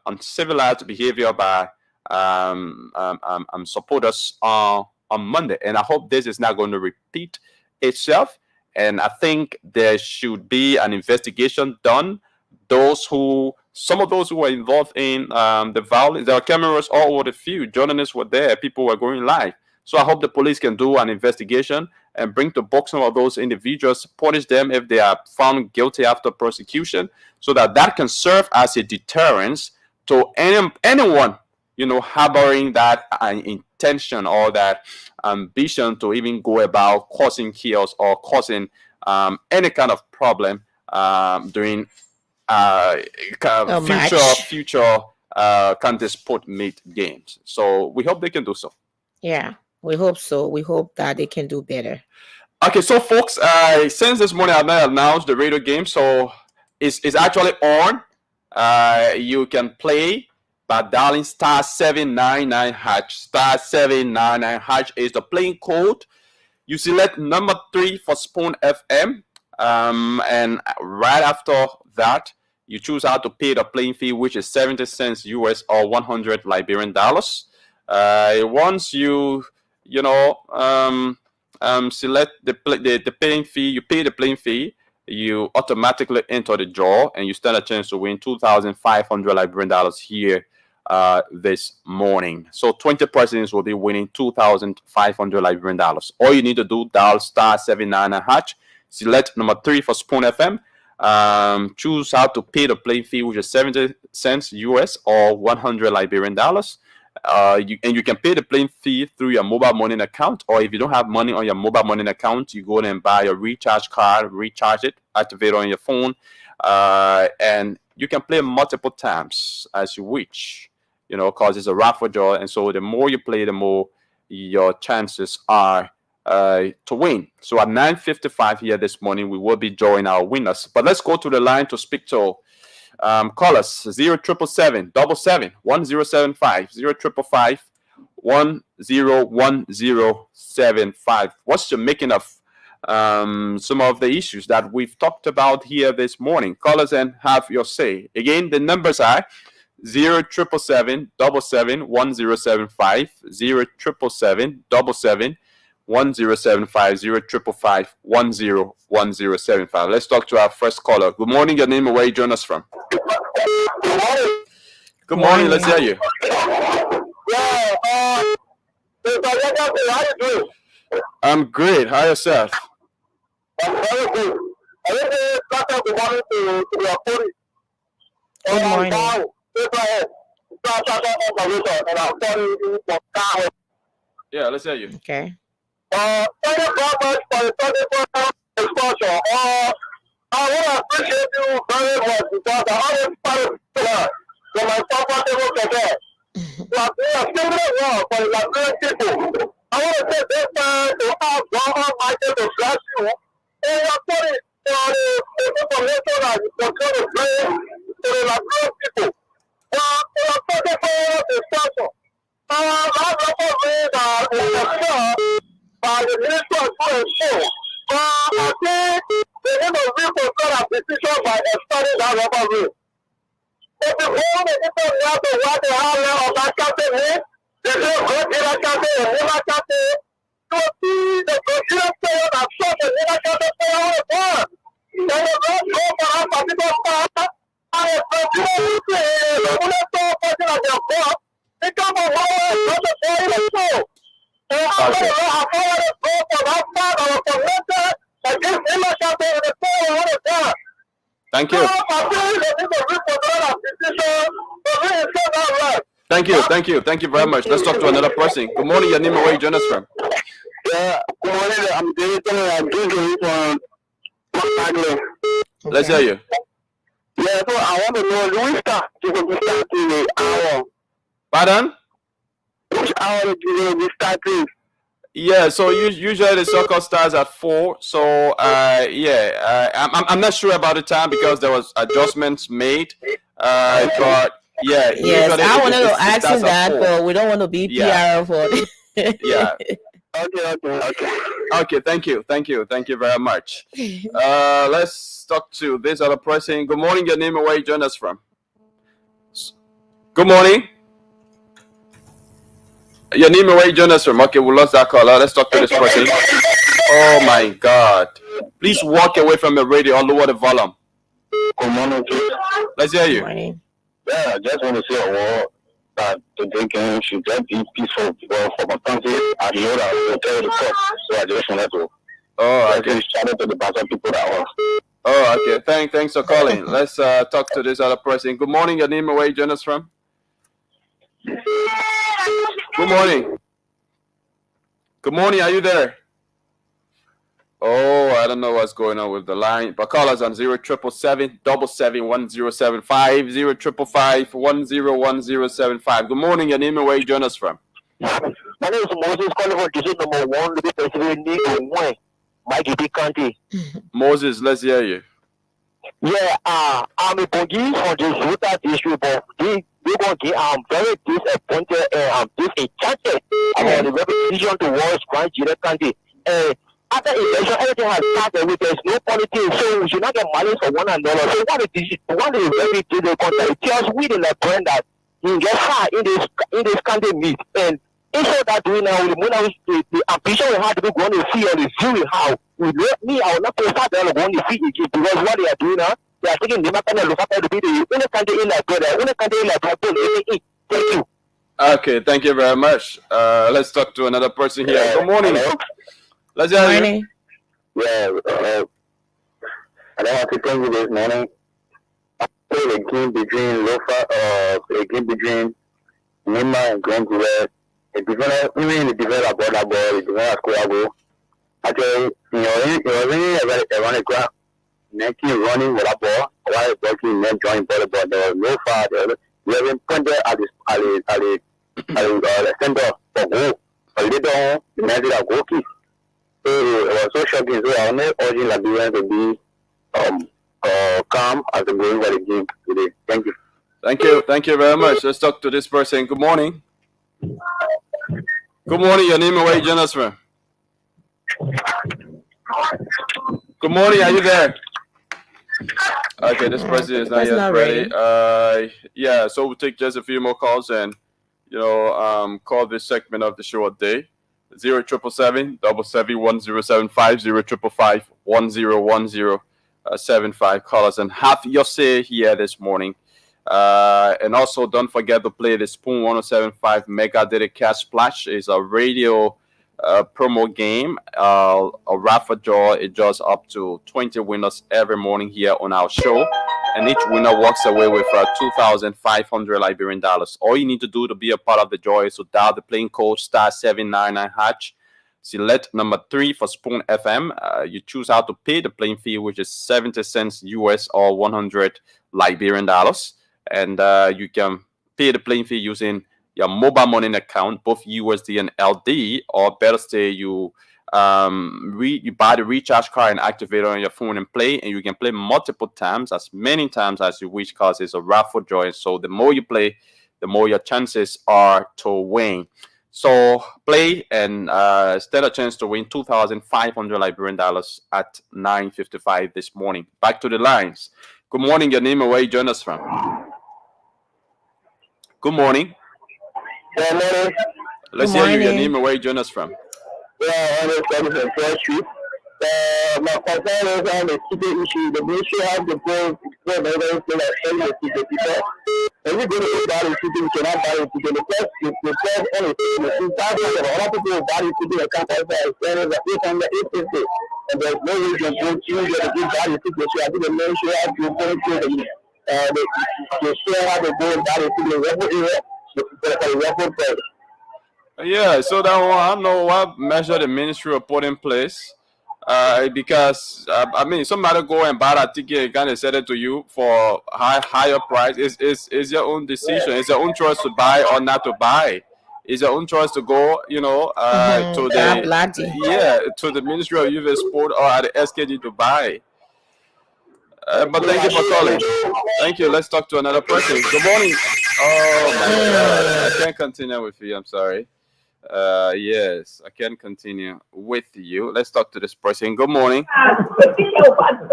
S6: uncivilized behavior by supporters on Monday, and I hope this is not going to repeat itself. And I think there should be an investigation done. Some of those who were involved in the violence, there are cameras all over the field. Journalists were there. People were going live. So I hope the police can do an investigation and bring to book some of those individuals, punish them if they are found guilty after prosecution, so that can serve as a deterrence to anyone harboring that intention or that ambition to even go about causing chaos or causing any kind of problem during future county sport meet games. So we hope they can do so.
S9: Yeah, we hope so. We hope that they can do better.
S6: Okay, so folks, since this morning I've not announced the radio game, so it's actually on. You can play by dialing *799#. *799# is the playing code. You select number 3 for Spoon FM, and right after that, you choose how to pay the playing fee, which is 70 cents US or 100 Liberian dollars. Once you select the playing fee, you pay the playing fee, you automatically enter the draw, and you stand a chance to win 2,500 Liberian dollars here this morning. So 20 persons will be winning 2,500 Liberian dollars. All you need to do, dial *799#, select number 3 for Spoon FM, choose how to pay the playing fee, which is 70 cents US or 100 Liberian dollars. You can pay the playing fee through your mobile money account, or if you don't have money on your mobile money account, you go in and buy your recharge card, recharge it, activate it on your phone, and you can play multiple times as you wish, because it's a raffle draw, and so the more you play, the more your chances are to win. So at 9:55 here this morning, we will be drawing our winners. But let's go to the line to speak to callers. 077771075 055101075. What's your making of some of the issues that we've talked about here this morning? Call us and have your say. Again, the numbers are 077771075 077771075 055101075. Let's talk to our first caller. Good morning. Your name and where you join us from? Good morning. Let's hear you. I'm great. How yourself?
S11: I'm very good. I think they started the morning to your police.
S9: Good morning.
S6: Yeah, let's hear you.
S9: Okay.
S11: Thank you very much for the 24 exposure. I want to appreciate you very much because I always started for my comfortable career. You are doing a similar work for the Liberian people. I want to take this time to ask God Almighty to bless you. And you are putting the information that you continue to bring to the Liberian people. You are 24 exposure. I recommend that in the show by the Ministry of Food and Show. I think the name of this was not a decision by extending that rubber room. If the whole people know to what the hell of that captain is, they say go to that captain and never captain. To see the Brazilian player that shot the never captain player on the board. Then the rest go for us particular part. And the Brazilian player, the only top person at their board, they come on one way, not the player in the show. And I don't know how far they go for that part of the commitment against never captain in the player on the board.
S6: Thank you. Thank you very much. Let's talk to another person. Good morning, your name and where you join us from?
S11: Yeah, good morning. I'm David from
S6: Let's hear you.
S11: Yeah, so I want to know which start you will be starting the hour.
S6: Pardon?
S11: Which hour you will be starting?
S6: Yeah, so usually the soccer starts at 4. So I'm not sure about the time because there was adjustments made. But yeah.
S9: Yes, I wanted to ask you that, but we don't want to be PR for it.
S6: Yeah. Okay. Thank you very much. Let's talk to this other person. Good morning. Your name and where you join us from? Good morning. Your name and where you join us from? Okay, we lost that caller. Let's talk to this person. Oh my God! Please walk away from the radio or lower the volume.
S11: Good morning.
S6: Let's hear you.
S9: Morning.
S11: Yeah, I just want to say a word that the drinking should just be peaceful. Well, for my country, I know that will tell the court. So I just wanted to.
S6: Oh, okay.
S11: Shout out to the bunch of people that was.
S6: Oh, okay. Thanks for calling. Let's talk to this other person. Good morning. Your name and where you join us from? Good morning. Good morning. Are you there? Oh, I don't know what's going on with the line. But call us on 0777-771-075, 0555-101075. Good morning. Your name and where you join us from?
S11: My name is Moses, calling for district number 1, the president need Mikey Big County.
S6: Moses, let's hear you.
S11: Yeah, I'm a boogie for this Utah district, but I'm very disappointed and I'm disenchanted about the repetition towards Grand Juliet County. After election, everything has started with there's no politics, so we should not get malice for one another. So what is very difficult? It tells we the Liberian that you get far in this country meet, and instead of doing now, the ambition we have to be going to see on the view how we let me, I will not prefer them going to see it because what they are doing now, they are taking the matter and look at to be the only country in Liberia, Thank you.
S6: Okay, thank you very much. Let's talk to another person here. Good morning.
S11: Hello?
S6: Let's hear you.
S11: Yeah, I don't want to tell you this morning. I played a game between Nima and Grand Juliet. The developer ball, the developer actually, it was really around the ground. Nike running with a ball, while working net joint volleyball. There was no foul. We have been pointed at the center for goal. But later on, the net did a goal kick. So it was so shocking. So I only urging Liberians to be calm as they going for the game today. Thank you.
S6: Thank you very much. Let's talk to this person. Good morning. Good morning. Your name and where you join us from? Good morning. Are you there? Okay, this person is not yet ready. Yeah, so we'll take just a few more calls and call this segment of the show a day. 0777-771-075, 0555-101075. Call us and have your say here this morning. And also don't forget to play the Spoon 107.5 Mega Dedicated Splash. Is a radio promo game, a raffle draw. It draws up to 20 winners every morning here on our show, and each winner walks away with 2,500 Liberian dollars. All you need to do to be a part of the draw is to dial the playing code *799#. Select number 3 for Spoon FM. You choose how to pay the playing fee, which is 70 cents US or 100 Liberian dollars. And you can pay the playing fee using your mobile money account, both USD and LD, or better say you buy the recharge card and activate it on your phone and play, and you can play multiple times, as many times as you wish, because it's a raffle draw. And so the more you play, the more your chances are to win. So play and stand a chance to win 2,500 Liberian dollars at 9:55 this morning. Back to the lines. Good morning. Your name and where you join us from? Good morning.
S11: Good morning.
S6: Let's hear you. Your name and where you join us from?
S11: Yeah, I'm from First Street. My concern is on the ticket issue. The ministry has the goal to the ticket because when we go to buy the ticket, we cannot buy the ticket. The first only the other people who buy the ticket and can't buy it. There is a 850, and there's no way you can go to buy the ticket. So I think the ministry has to go to the share how to go and buy the ticket.
S6: Yeah, so that one, I don't know what measure the ministry will put in place. Because I mean, somebody go and buy that ticket and kind of sell it to you for higher price. It's your own decision. It's your own choice to buy or not to buy. It's your own choice to go, to the Ministry of Youth and Sport or at the SKD to buy. But thank you for calling. Thank you. Let's talk to another person. Good morning. Oh my God, I can't continue with you. I'm sorry. Yes, I can continue with you. Let's talk to this person. Good morning.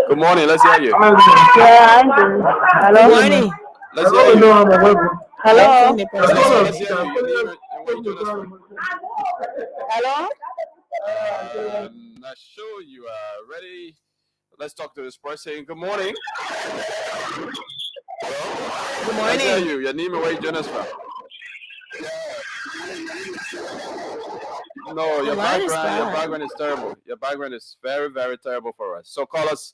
S6: Good morning. Let's hear you.
S12: Yeah, I'm good. Hello.
S9: Good morning.
S6: Let's hear you.
S12: Hello.
S6: Let's hear you.
S12: Hello.
S6: Not sure you are ready. Let's talk to this person. Good morning.
S9: Good morning.
S6: Let's hear you. Your name and where you join us from? No, your background is terrible. Your background is very, very terrible for us. So call us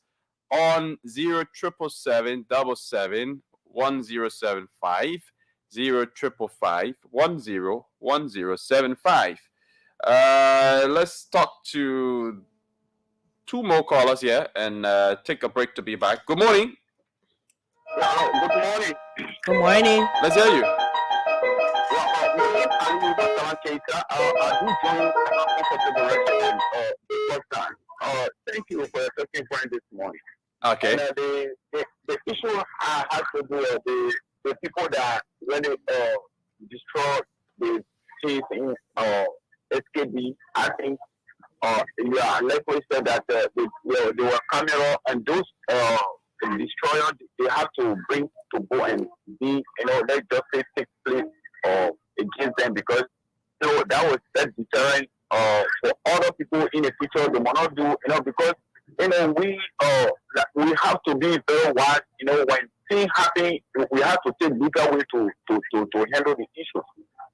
S6: on 0777 101075 101075. Let's talk to two more callers here and take a break to be back. Good morning.
S11: Good morning.
S9: Good morning.
S6: Let's hear you.
S11: Thank you for your talking point this morning.
S6: Okay.
S11: And, the issue has to do with the people that when they destroy the chief in SKB, I think like we said that they were camera and those destroyers they have to bring to go and be let justice take place against them because that was set deterrent for other people in the future. They will not do because we have to be very wise. When things happen, we have to take legal way to handle the issue.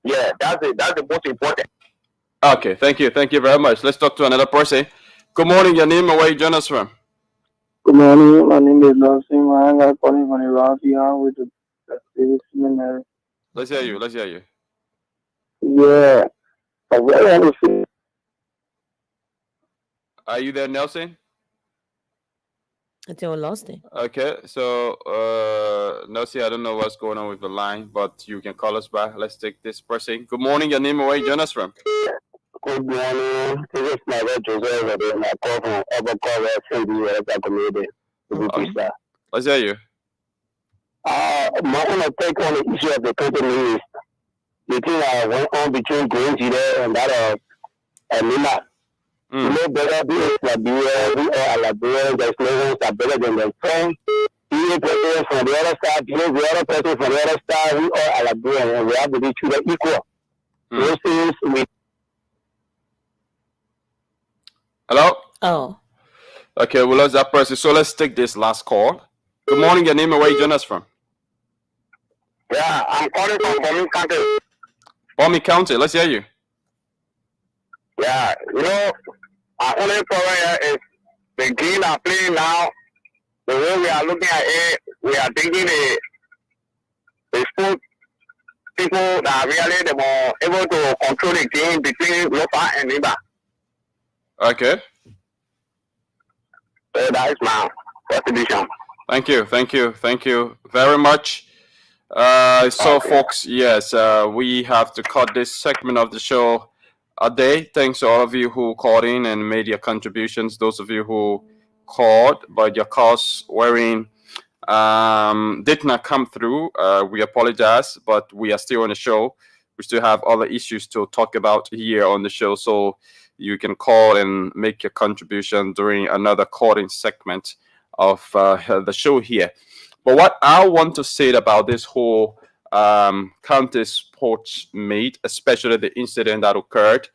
S11: Yeah, that's the most important.
S6: Okay, thank you very much. Let's talk to another person. Good morning. Your name and where you join us from?
S13: Good morning. My name is Nelson. I'm calling from the Rafian with the David Seminary.
S6: Let's hear you.
S13: Yeah.
S6: Are you there, Nelson?
S9: I think we lost it.
S6: Okay, so Nelson, I don't know what's going on with the line, but you can call us back. Let's take this person. Good morning. Your name and where you join us from?
S11: Good morning. This is my Joseph and I call from
S6: Okay. Let's hear you.
S11: My own take on the issue of the company is the thing that went on between Green Today and that of Lima. Better be Liberia, we are Liberia, there's no ones that better than their friends. Be person from the other side, the other person from the other side, we are Liberia and we have to be treated equal. Those things we.
S6: Hello?
S9: Oh.
S6: Okay, we lost that person. So let's take this last call. Good morning. Your name and where you join us from?
S11: Yeah, I'm calling from Bombing County.
S6: Bombing County. Let's hear you.
S11: Yeah, Yeah, our only problem here is the game are playing now. The way we are looking at it, we are thinking the sport people that are really the more able to control the game between local and neighbor.
S6: Okay.
S11: So that is my contribution.
S6: Thank you very much. So folks, yes, we have to cut this segment of the show a day. Thanks to all of you who called in and made your contributions. Those of you who called but your calls wearing did not come through, we apologize, but we are still on the show. We still have other issues to talk about here on the show, so you can call and make your contribution during another calling segment of the show here. But what I want to say about this whole county sports meet, especially the incident that occurred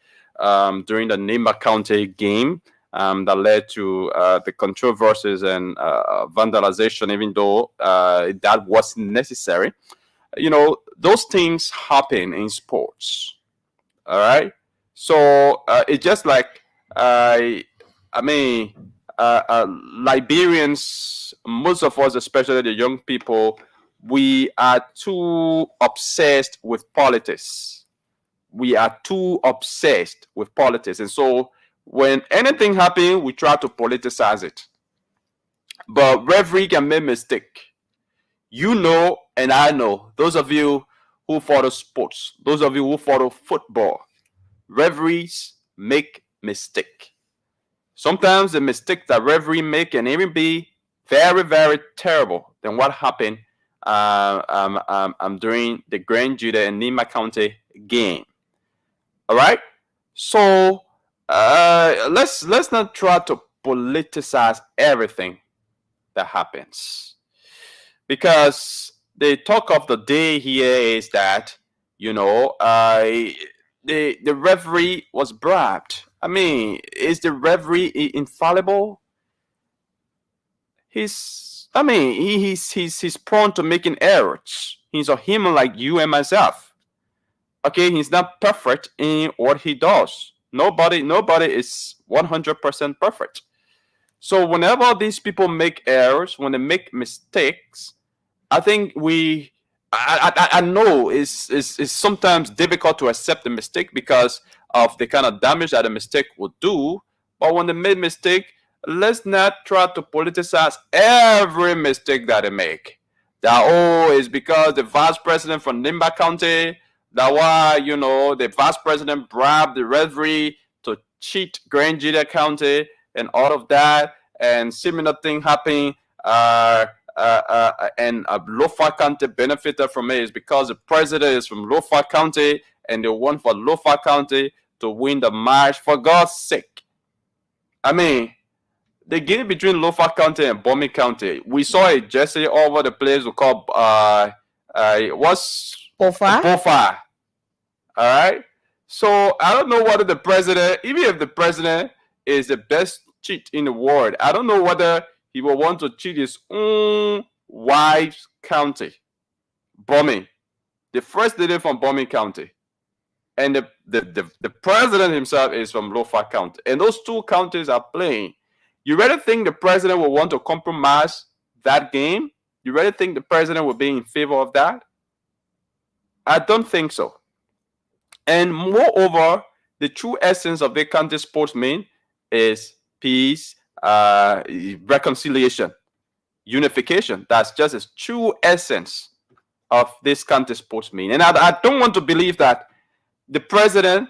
S6: during the Nimba County game that led to the controversies and vandalization, even though that wasn't necessary. Those things happen in sports. All right. So it's just like, Liberians, most of us, especially the young people, we are too obsessed with politics. We are too obsessed with politics. And so when anything happens, we try to politicize it. But referee can make mistake. And I know, those of you who follow sports, those of you who follow football, referees make mistake. Sometimes the mistake that referee make can even be very, very terrible than what happened during the Grand Judah and Nimba County game. All right, so let's not try to politicize everything that happens, because the talk of the day here is that the referee was bribed. Is the referee infallible? He's prone to making errors. He's a human like you and myself. Okay, he's not perfect in what he does. Nobody is 100% perfect. So whenever these people make errors, when they make mistakes, I think I know it's sometimes difficult to accept the mistake because of the kind of damage that a mistake would do. But when they make mistake, let's not try to politicize every mistake that they make. That it's because the vice president from Nimba County, that why the vice president bribed the referee to cheat Grand Judah County and all of that, and similar thing happening. And Lofa County benefited from it is because the president is from Lofa County and they want for Lofa County to win the match. For God's sake, the game between Lofa County and Bomi County, we saw it yesterday all over the place. We call what's Bofa. All right. So I don't know whether the president, even if the president is the best cheat in the world, I don't know whether he will want to cheat his own wife's county, Bomi, the first lady from Bomi County, and the president himself is from Lofa County, and those two counties are playing. You really think the president will want to compromise that game? You really think the president will be in favor of that? I don't think so. And moreover, the true essence of the county sportsmen is peace, reconciliation, unification. That's just a true essence of this county sportsmen. And I don't want to believe that the president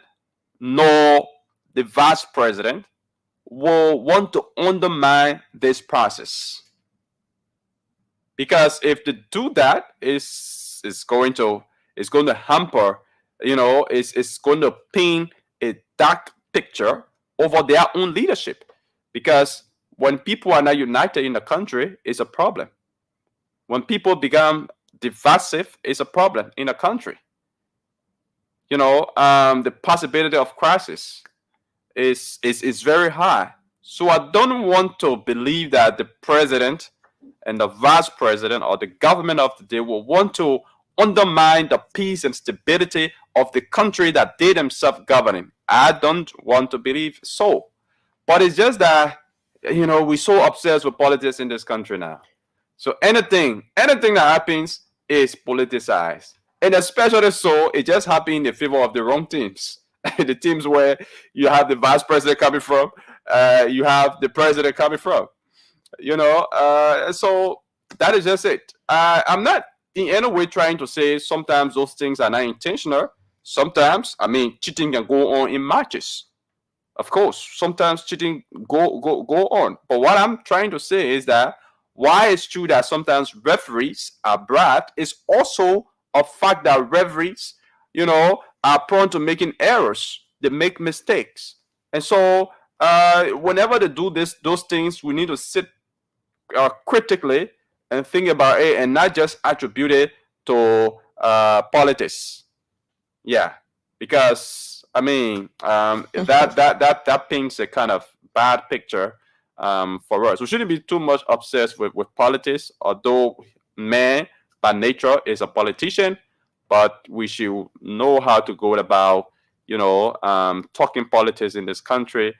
S6: nor the vice president will want to undermine this process, because if they do that, it's going to hamper, it's going to paint a dark picture over their own leadership. Because when people are not united in the country, it's a problem. When people become divisive, it's a problem in a country. The possibility of crisis is very high. So I don't want to believe that the president and the vice president or the government of the day will want to undermine the peace and stability of the country that they themselves governing. I don't want to believe so. But it's just that, we're so obsessed with politics in this country now. So anything that happens is politicized. And especially so, it just happened in the favor of the wrong teams. The teams where you have the vice president coming from, you have the president coming from. So that is just it. I'm not in any way trying to say sometimes those things are not intentional. Sometimes, cheating can go on in matches. Of course, sometimes cheating go on. But what I'm trying to say is that why it's true that sometimes referees are bad is also a fact that referees, are prone to making errors. They make mistakes. And so whenever they do those things, we need to sit critically and think about it and not just attribute it to politics. Yeah, because that paints a kind of bad picture for us. We shouldn't be too much obsessed with politics, although man by nature is a politician, but we should know how to go about, talking politics in this country,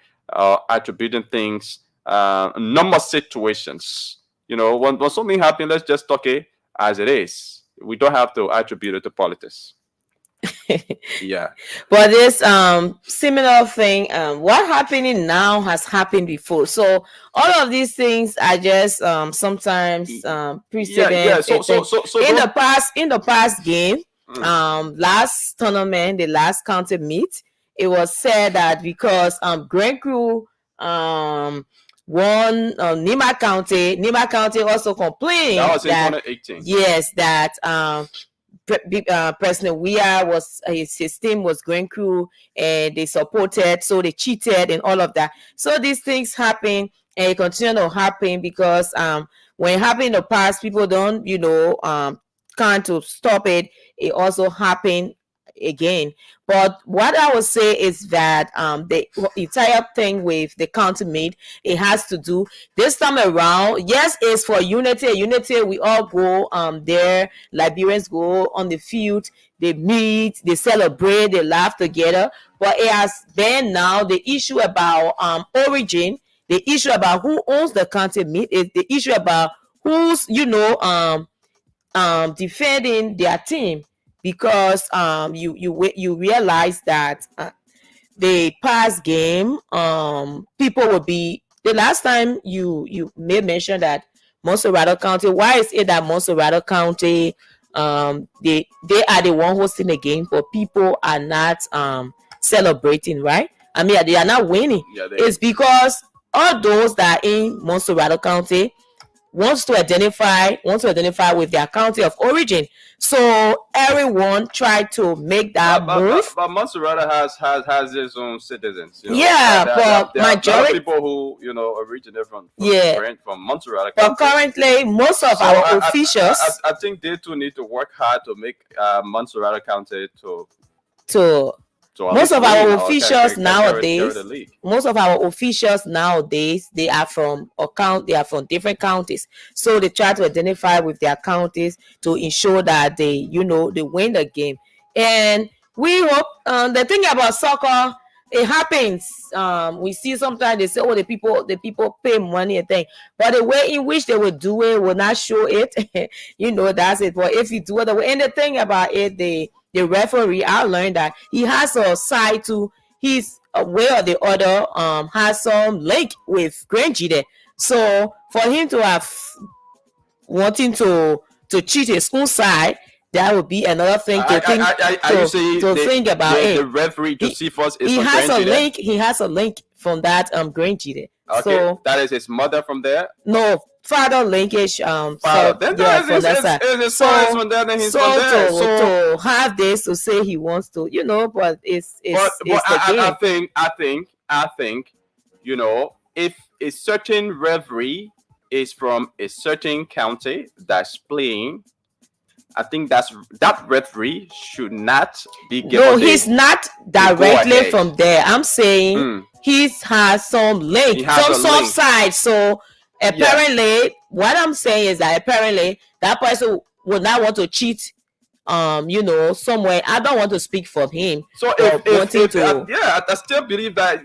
S6: attributing things, number situations. When something happens, let's just talk it as it is. We don't have to attribute it to politics. Yeah.
S9: But this similar thing, what happening now has happened before. So all of these things are just sometimes precedent.
S6: Yeah. So
S9: in the past game, last tournament, the last county meet, it was said that because Grand Crew won Nima County also complained
S6: that was in
S9: that
S6: 2018.
S9: yes, that President Weah was his team was going through and they supported, so they cheated and all of that. So these things happen and it continue to happen because when it happened in the past, people don't can't to stop it. It also happened again. But what I would say is that the entire thing with the county meet, it has to do this time around. Yes, it's for unity. We all go there. Liberians go on the field. They meet. They celebrate. They laugh together. But it has been now the issue about origin. The issue about who owns the county meet is the issue about who's defending their team. Because you realize that the past game people will be the last time you made mention that Monserrato County. Why is it that Monserrato County they are the one hosting the game, but people are not celebrating, right? They are not winning. It's because all those that are in Monserrato County wants to identify with their county of origin. So everyone tried to make that move.
S6: But Monserrato has its own citizens.
S9: But majority
S6: people who originate from Monserrato County.
S9: But currently, most of our officials,
S6: I think they too need to work hard to make Monserrato County
S9: most of our officials nowadays, they are from different counties. So they try to identify with their counties to ensure that they win the game. And we hope the thing about soccer, it happens. We see sometimes they say, oh, the people pay money and thing, but the way in which they will do it will not show it. That's it. But if you do it the way, and the thing about it, the referee, I learned that he has a side to his way or the other has some link with Granjide. So for him to have wanting to cheat his own side, that would be another thing to think about.
S6: The referee Josephus is from
S9: Granjide. He has a link from that Granjide.
S6: Okay, so that is his mother from there.
S9: No. Father linkage,
S6: father. Then his son from there, then he's from there.
S9: So to have this to say he wants to, but it's
S6: I think, if a certain referee is from a certain county that's playing, I think that referee should not be given.
S9: No, he's not directly from there. I'm saying he has some link, some soft side. So apparently, what I'm saying is that apparently that person would not want to cheat somewhere. I don't want to speak for him.
S6: So I still believe that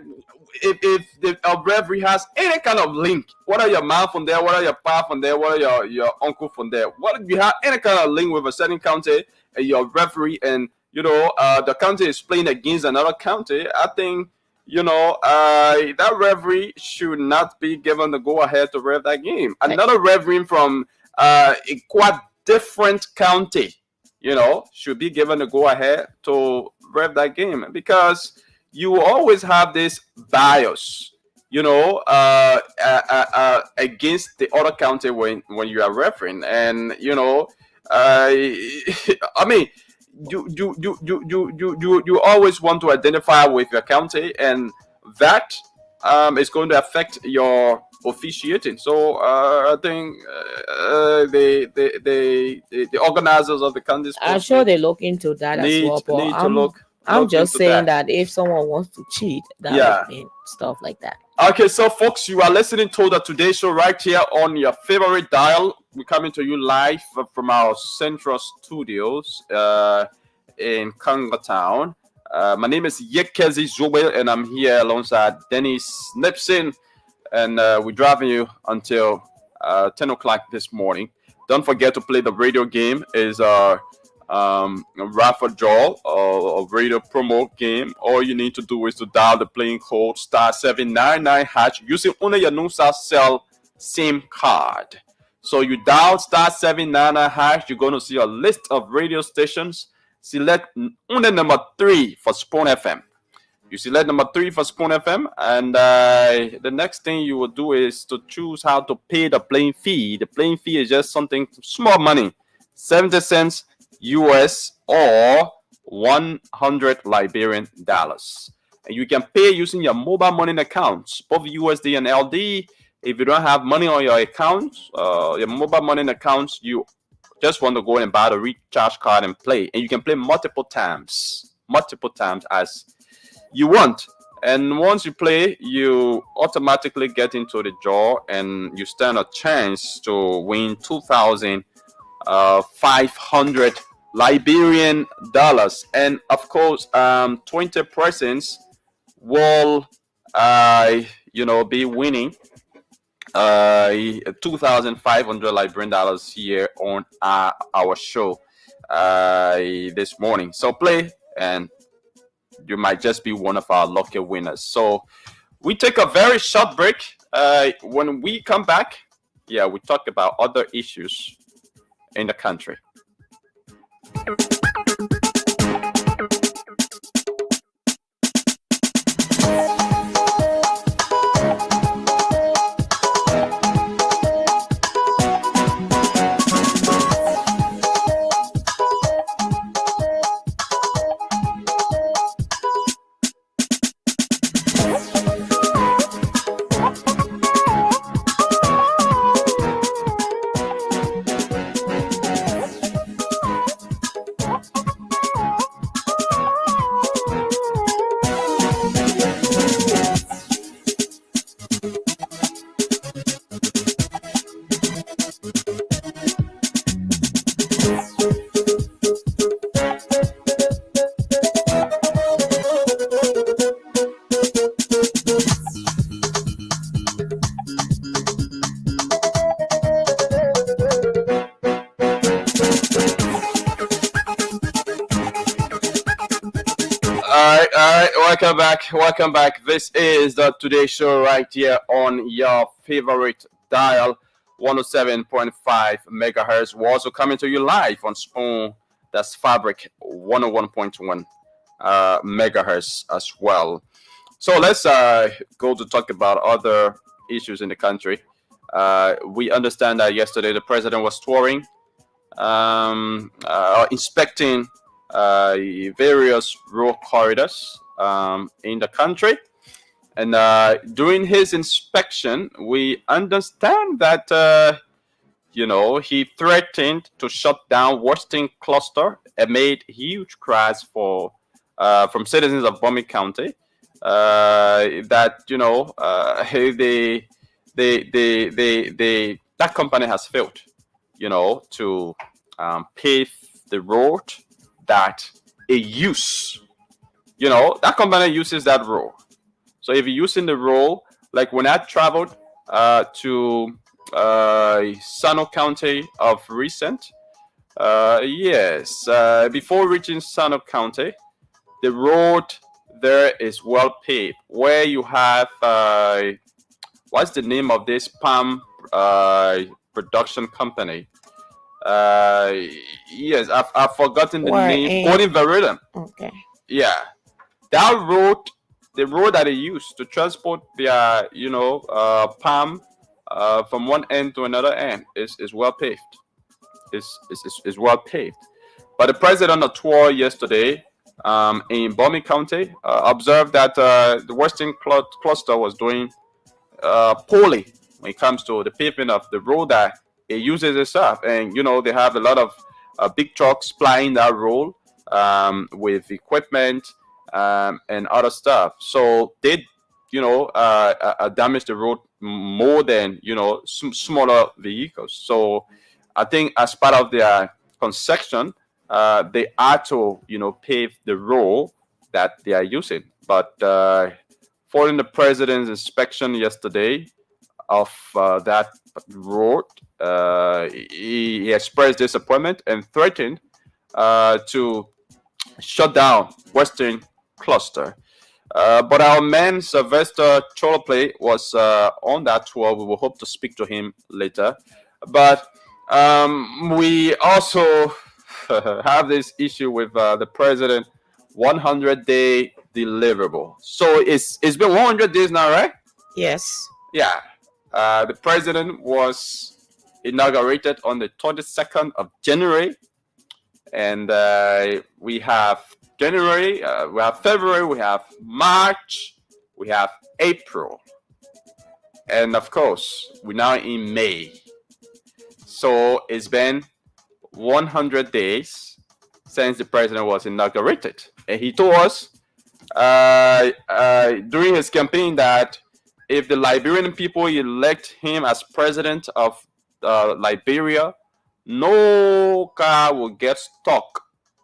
S6: if the referee has any kind of link, whether your mom from there, whether your pa from there, whether your uncle from there, what if you have any kind of link with a certain county and your referee, and the county is playing against another county, I think that referee should not be given the go ahead to ref that game. Another referee from a quite different county, should be given the go ahead to ref that game, because you always have this bias, against the other county when you are refereeing, and I mean, you always want to identify with your county, and that is going to affect your officiating. So I think the organizers of the county,
S9: I'm sure they look into that as well. But I'm just saying that if someone wants to cheat, that would mean stuff like that.
S6: Okay, so folks, you are listening to the Today Show right here on your favorite dial. We're coming to you live from our central studios in Kangartown. My name is Yekezi Zobel, and I'm here alongside Dennis Nipson, and we're driving you until 10 o'clock this morning. Don't forget to play the radio game. Is raffle draw or radio promo game. All you need to do is to dial the playing code *799# using only your New South Cell SIM card. So you dial *799#, you're going to see a list of radio stations. Select only number 3 for Spoon FM. You select number 3 for Spoon FM, and the next thing you will do is to choose how to pay the playing fee. The playing fee is just something small money, 70 cents US or 100 Liberian dollars. And you can pay using your mobile money accounts, both USD and LD. If you don't have money on your accounts, your mobile money accounts, you just want to go and buy the recharge card and play. And you can play multiple times as you want. And once you play, you automatically get into the draw, and you stand a chance to win 2,500 Liberian dollars. And of course, 20 persons will be winning 2,500 Liberian dollars here on our show this morning. So play, and you might just be one of our lucky winners. So we take a very short break. When we come back, we talk about other issues in the country. Welcome back. This is the Today Show right here on your favorite dial, 107.5 megahertz. We're also coming to you live on Spoon, that's Fabric, 101.1 megahertz as well. So let's go to talk about other issues in the country. We understand that yesterday the president was touring, inspecting various road corridors in the country, and during his inspection, we understand that he threatened to shut down Western Cluster and made huge cries from citizens of Bomi County that that company has failed to pay the road that it use. That company uses that road. So if you're using the road, like when I traveled to Sano County of recent, yes, before reaching Sano County, the road there is well paved. Where you have what's the name of this palm production company? Yes, I've forgotten the name. Golden Veredum.
S9: Okay.
S6: Yeah, that road, the road that they use to transport their palm from one end to another end is well paved. Is well paved. But the president on tour yesterday in Bomi County observed that the Western cluster was doing poorly when it comes to the pavement of the road that it uses itself. And they have a lot of big trucks plying that road with equipment and other stuff. So they damage the road more than smaller vehicles. So I think as part of their concession, they are to pave the road that they are using. But following the president's inspection yesterday of that road, he expressed disappointment and threatened to shut down Western Cluster. But our man Sylvester Choloplay was on that tour. We will hope to speak to him later. But we also have this issue with the president 100-day deliverable. So it's been 100 days now, right?
S9: Yes.
S6: Yeah. The president was inaugurated on the 22nd of January. And we have January, we have February, we have March, we have April. And of course, we're now in May. So it's been 100 days since the president was inaugurated. And he told us during his campaign that if the Liberian people elect him as president of Liberia, no car will get stuck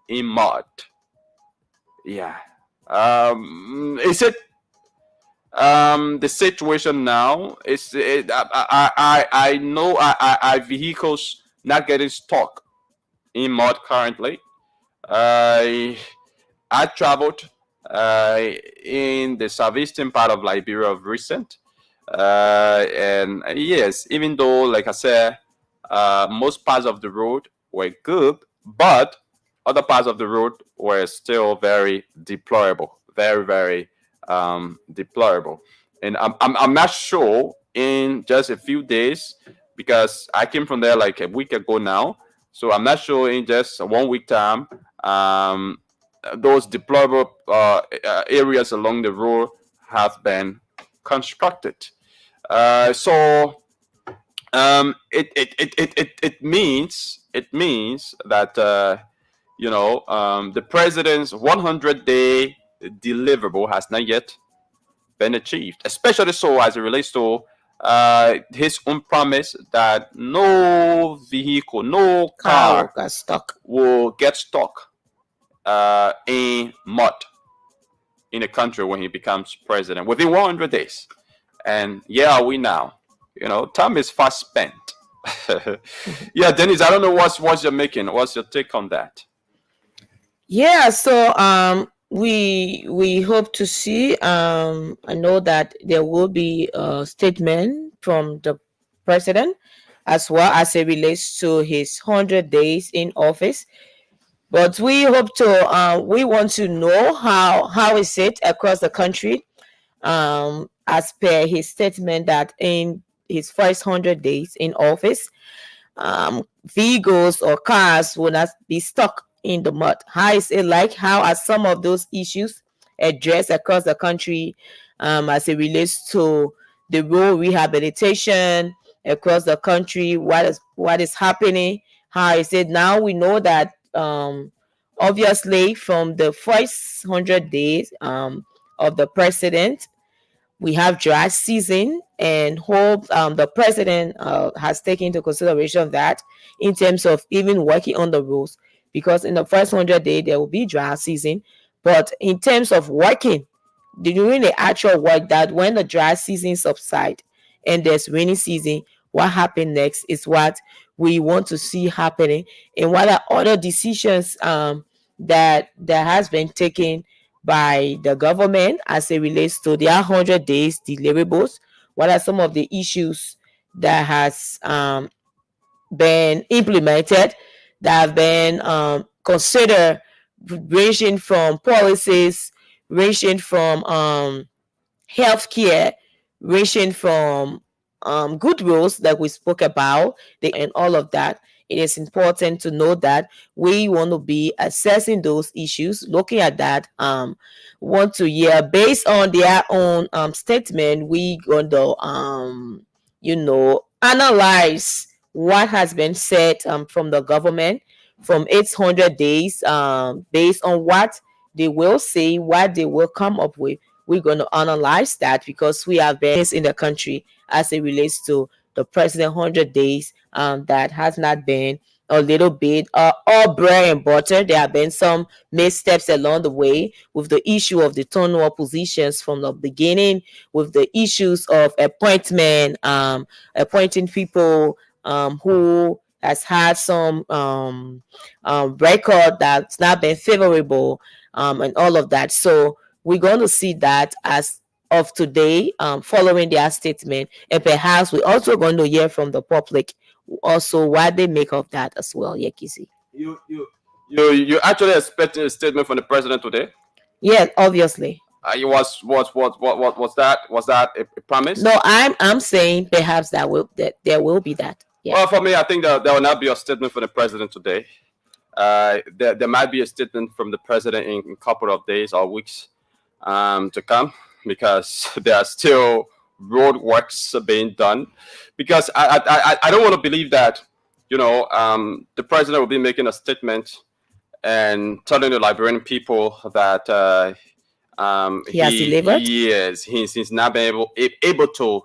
S6: in mud. Yeah. He said the situation now is I know I vehicles not getting stuck in mud currently. I traveled in the southeastern part of Liberia of recent, and yes, even though, like I said, most parts of the road were good, but other parts of the road were still very deplorable, very deplorable. And I'm not sure in just a few days, because I came from there like a week ago now, so I'm not sure in just 1 week time those deplorable areas along the road have been constructed. So it means that the president's 100-day deliverable has not yet been achieved, especially so as it relates to his own promise that no vehicle, no car will get stuck in mud in the country when he becomes president within 100 days. And yeah, we now, time is fast spent. Yeah, Dennis, I don't know what's you're making. What's your take on that?
S9: Yeah, so we hope to see. I know that there will be a statement from the president as well as it relates to his 100 days in office. But we hope to we want to know how is it across the country, as per his statement that in his first 100 days in office, vehicles or cars will not be stuck in the mud. How is it like? How are some of those issues addressed across the country, as it relates to the road rehabilitation across the country? What is happening? How is it now? We know that obviously from the first 100 days of the president, we have dry season, and hope the president has taken into consideration that in terms of even working on the roads, because in the first 100 days there will be dry season. But in terms of working, during the actual work, that when the dry season subside and there's rainy season, what happened next is what we want to see happening, and what are other decisions that has been taken by the government as it relates to their 100 days deliverables. What are some of the issues that has been implemented, that have been considered, ranging from policies, ranging from healthcare, ranging from good rules that we spoke about, and all of that. It is important to know that we want to be assessing those issues, looking at that want to year based on their own statement. We going to analyze what has been said from the government from 800 days, based on what they will say, what they will come up with. We're going to analyze that because we have been in the country as it relates to the president 100 days that has not been a little bit all bread and butter. There have been some missteps along the way with the issue of the tenure positions from the beginning, with the issues of appointment, appointing people who has had some record that's not been favorable, and all of that. So we're going to see that as of today, following their statement, and perhaps we're also going to hear from the public also what they make of that as well. Yekisi.
S6: You actually expecting a statement from the president today?
S9: Yeah, obviously.
S6: Was that a promise?
S9: No, I'm saying perhaps that there will be that. Yeah.
S6: Well, for me, I think that there will not be a statement from the president today. There might be a statement from the president in a couple of days or weeks to come, because there are still road works being done. Because I don't want to believe that the president will be making a statement and telling the Liberian people that
S9: he has delivered.
S6: Yes, he's not been able to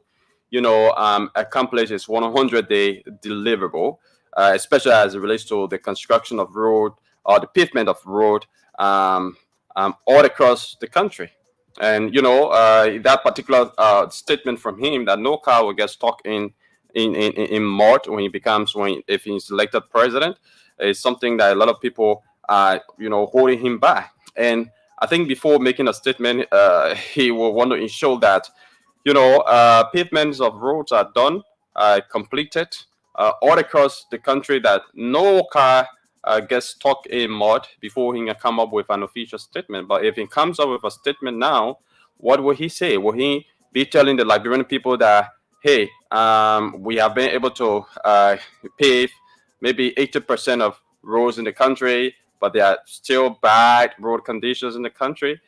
S6: accomplish his 100-day deliverable, especially as it relates to the construction of road or the pavement of road all across the country. And that particular statement from him that no car will get stuck in mud if he's elected president is something that a lot of people are holding him back. And I think before making a statement, he will want to ensure that pavements of roads are done, completed all across the country, that no car gets stuck in mud before he can come up with an official statement. But if he comes up with a statement now, what will he say? Will he be telling the Liberian people that, hey, we have been able to pave maybe 80% of roads in the country, but there are still bad road conditions in the country?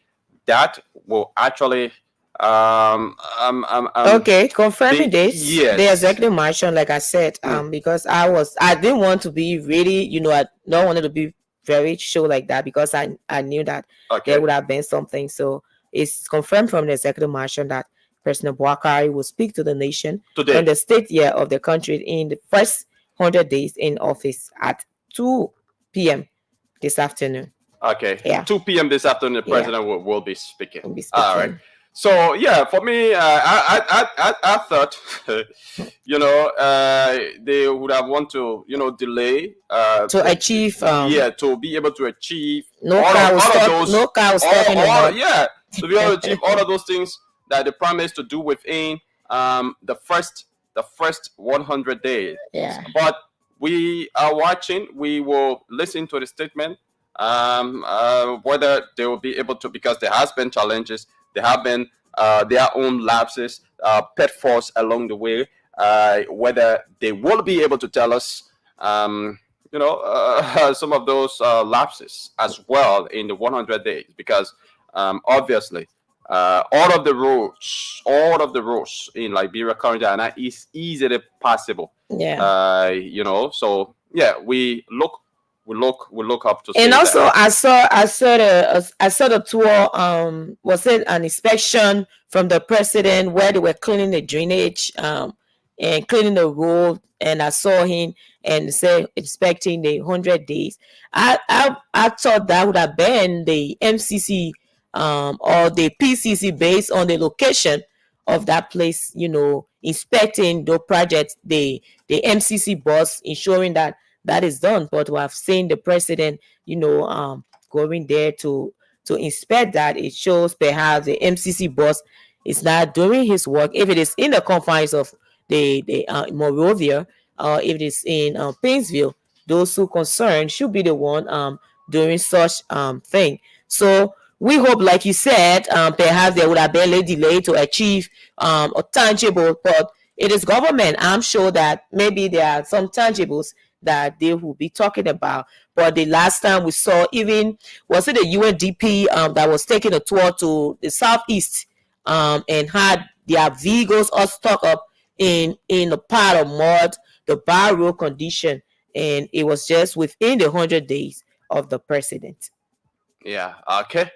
S6: That will actually
S9: okay, confirming this.
S6: Yes.
S9: The executive marshal, like I said, because I didn't want to be really, I don't want it to be very sure like that, because I knew that there would have been something. So it's confirmed from the executive marshal that President Bouakari will speak to the nation
S6: today
S9: on the state year of the country in the first 100 days in office at 2 p.m. this afternoon.
S6: Okay.
S9: Yeah.
S6: 2 p.m. this afternoon, the president will be speaking. All right. So yeah, for me, I thought, they would have want to, delay
S9: to achieve,
S6: to be able to achieve
S9: no car was stopping.
S6: Yeah, to be able to achieve all of those things that they promised to do within the first 100 days.
S9: Yeah.
S6: But we are watching. We will listen to the statement. Whether they will be able to, because there has been challenges. There have been their own lapses, pitfalls along the way. Whether they will be able to tell us, some of those lapses as well in the 100 days, because obviously all of the roads in Liberia currently are not easily passable.
S9: Yeah.
S6: So yeah, we look up to.
S9: And also, I saw the tour. Was it an inspection from the president where they were cleaning the drainage and cleaning the road, and I saw him and said expecting the 100 days. I thought that would have been the MCC or the PCC based on the location of that place, inspecting the projects, the MCC boss ensuring that that is done. But we have seen the president, going there to inspect that. It shows perhaps the MCC boss is not doing his work. If it is in the confines of the Monrovia, if it is in Painesville, those who concerned should be the one doing such thing. So we hope, like you said, perhaps there would have been a delay to achieve a tangible, but it is government. I'm sure that maybe there are some tangibles that they will be talking about. But the last time we saw, even was it the UNDP that was taking a tour to the southeast and had their vehicles all stuck up in a pile of mud, the bad road condition, and it was just within the 100 days of the president.
S6: Yeah. Okay.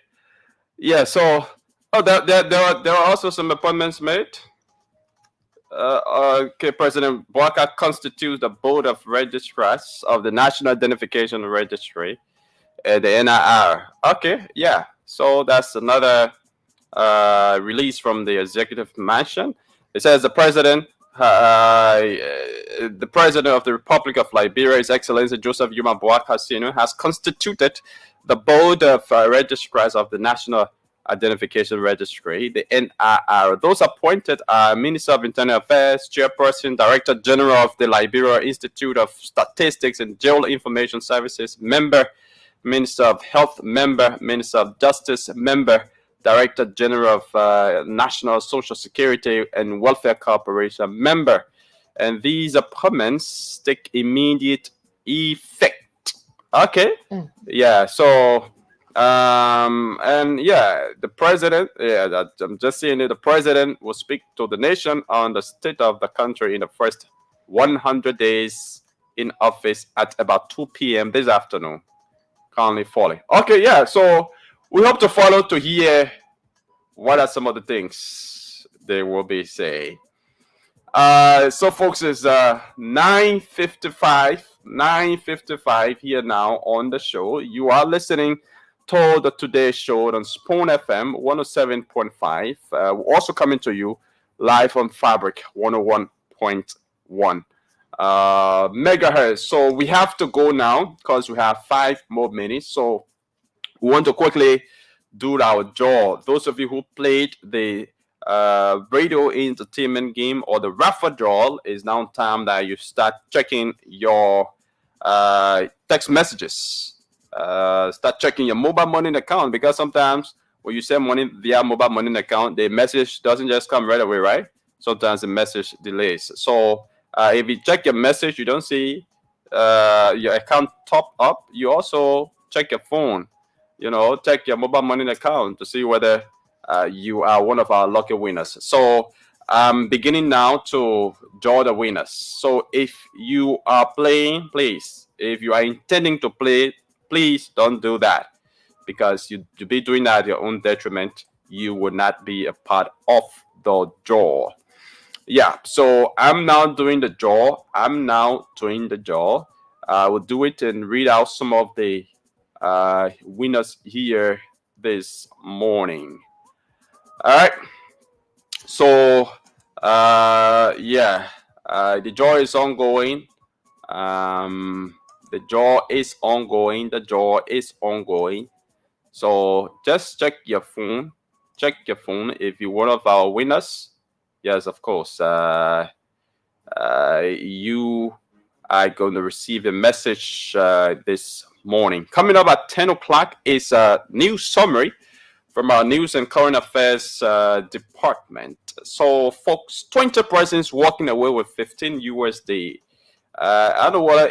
S6: Yeah. So, there are also some appointments made. Okay, President Boakai constitutes the Board of Registrars of the National Identification Registry, the NIR. Okay, yeah. So that's another release from the executive mansion. It says the president of the Republic of Liberia, His Excellency Joseph Yuma Boakai Sr., has constituted the Board of Registrars of the National Identification Registry, the NIR. Those appointed are Minister of Internal Affairs, Chairperson, Director General of the Liberia Institute of Statistics and Jail Information Services, Member, Minister of Health, Member, Minister of Justice, Member, Director General of National Social Security and Welfare Corporation, Member. And these appointments take immediate effect. Okay. Yeah. So and yeah, the president, I'm just saying that the president will speak to the nation on the state of the country in the first 100 days in office at about 2 p.m. this afternoon, currently falling. Okay, yeah, so we hope to follow to hear what are some of the things they will be saying. So folks, it's 9:55 here now on the show. You are listening to the Today Show on Spoon FM 107.5. We're also coming to you live on Fabric 101.1 megahertz. So we have to go now because we have 5 more minutes. So we want to quickly do our draw. Those of you who played the radio entertainment game or the raffle draw, is now time that you start checking your text messages. Start checking your mobile money account, because sometimes when you send money via mobile money account, the message doesn't just come right away, right? Sometimes the message delays. So if you check your message, you don't see your account top up, you also check your phone, check your mobile money account to see whether you are one of our lucky winners. So I'm beginning now to draw the winners. So if you are playing, please, if you are intending to play, please don't do that, because you be doing that at your own detriment. You would not be a part of the draw. Yeah, so I'm now doing the draw. I will do it and read out some of the winners here this morning. All right. So, the draw is ongoing. The draw is ongoing. So just check your phone. If you're one of our winners. Yes, of course. You are going to receive a message this morning. Coming up at 10 o'clock is a news summary from our News and Current Affairs department. So, folks, 20 persons walking away with 15 USD. I don't know what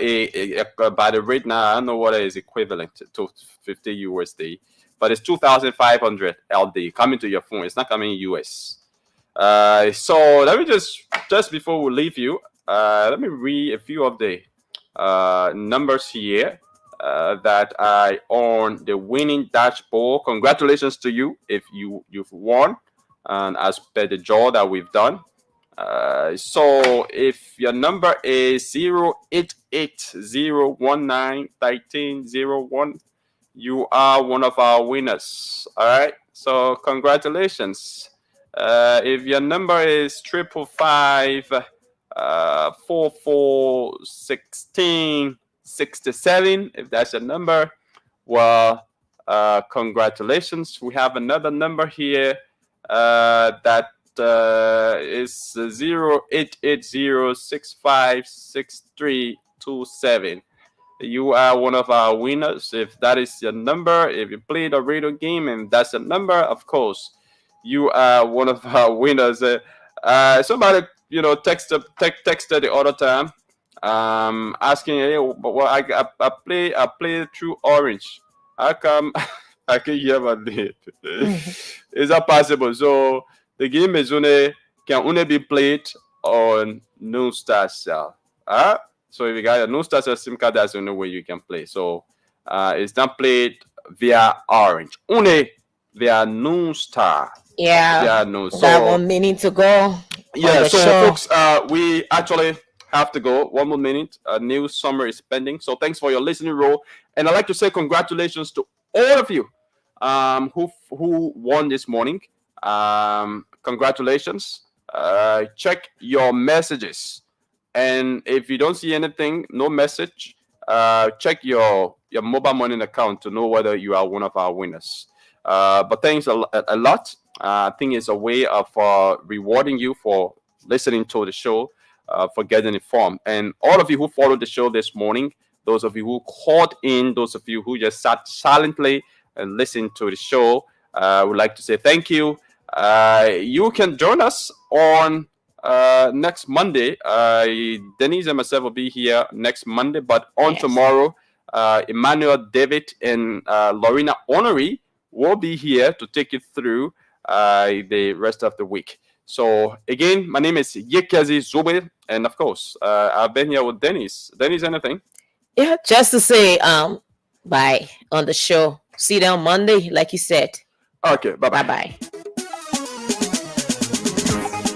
S6: by the rate now, I don't know what is equivalent to 50 USD, but it's 2,500 LD coming to your phone. It's not coming in US. So let me just before we leave you, let me read a few of the numbers here that are on the winning dashboard. Congratulations to you if you've won, and as per the draw that we've done. So if your number is 088-019-1301, you are one of our winners. All right. So congratulations. If your number is 555-4416-67, if that's your number, well, congratulations. We have another number here that is 0880656327. You are one of our winners. If that is your number, if you played a radio game and that's your number, of course, you are one of our winners. Somebody, texted the other time, asking, hey, well, I play through Orange. How come I can hear my name? Is that possible? So the game can only be played on New Star Cell. So if you got a New Star Cell SIM card, that's the only way you can play. So it's not played via Orange, only via New Star.
S9: Yeah, that 1 minute to go.
S6: Yeah, so folks, we actually have to go. 1 more minute. New summer is pending. So thanks for your listening role, and I'd like to say congratulations to all of you who won this morning. Congratulations. Check your messages, and if you don't see anything, no message, check your mobile money account to know whether you are one of our winners. But thanks a lot. I think it's a way of rewarding you for listening to the show, for getting informed. And all of you who followed the show this morning, those of you who called in, those of you who just sat silently and listened to the show, I would like to say thank you. You can join us on next Monday. Denise and myself will be here next Monday, but on tomorrow, Emmanuel, David, and Lorena Honoree will be here to take you through the rest of the week. So again, my name is Yekazi Zube, and of course, I've been here with Denise. Denise, anything?
S9: Yeah, just to say bye on the show. See you on Monday, like you said.
S6: Okay, bye-bye.
S9: Bye-bye.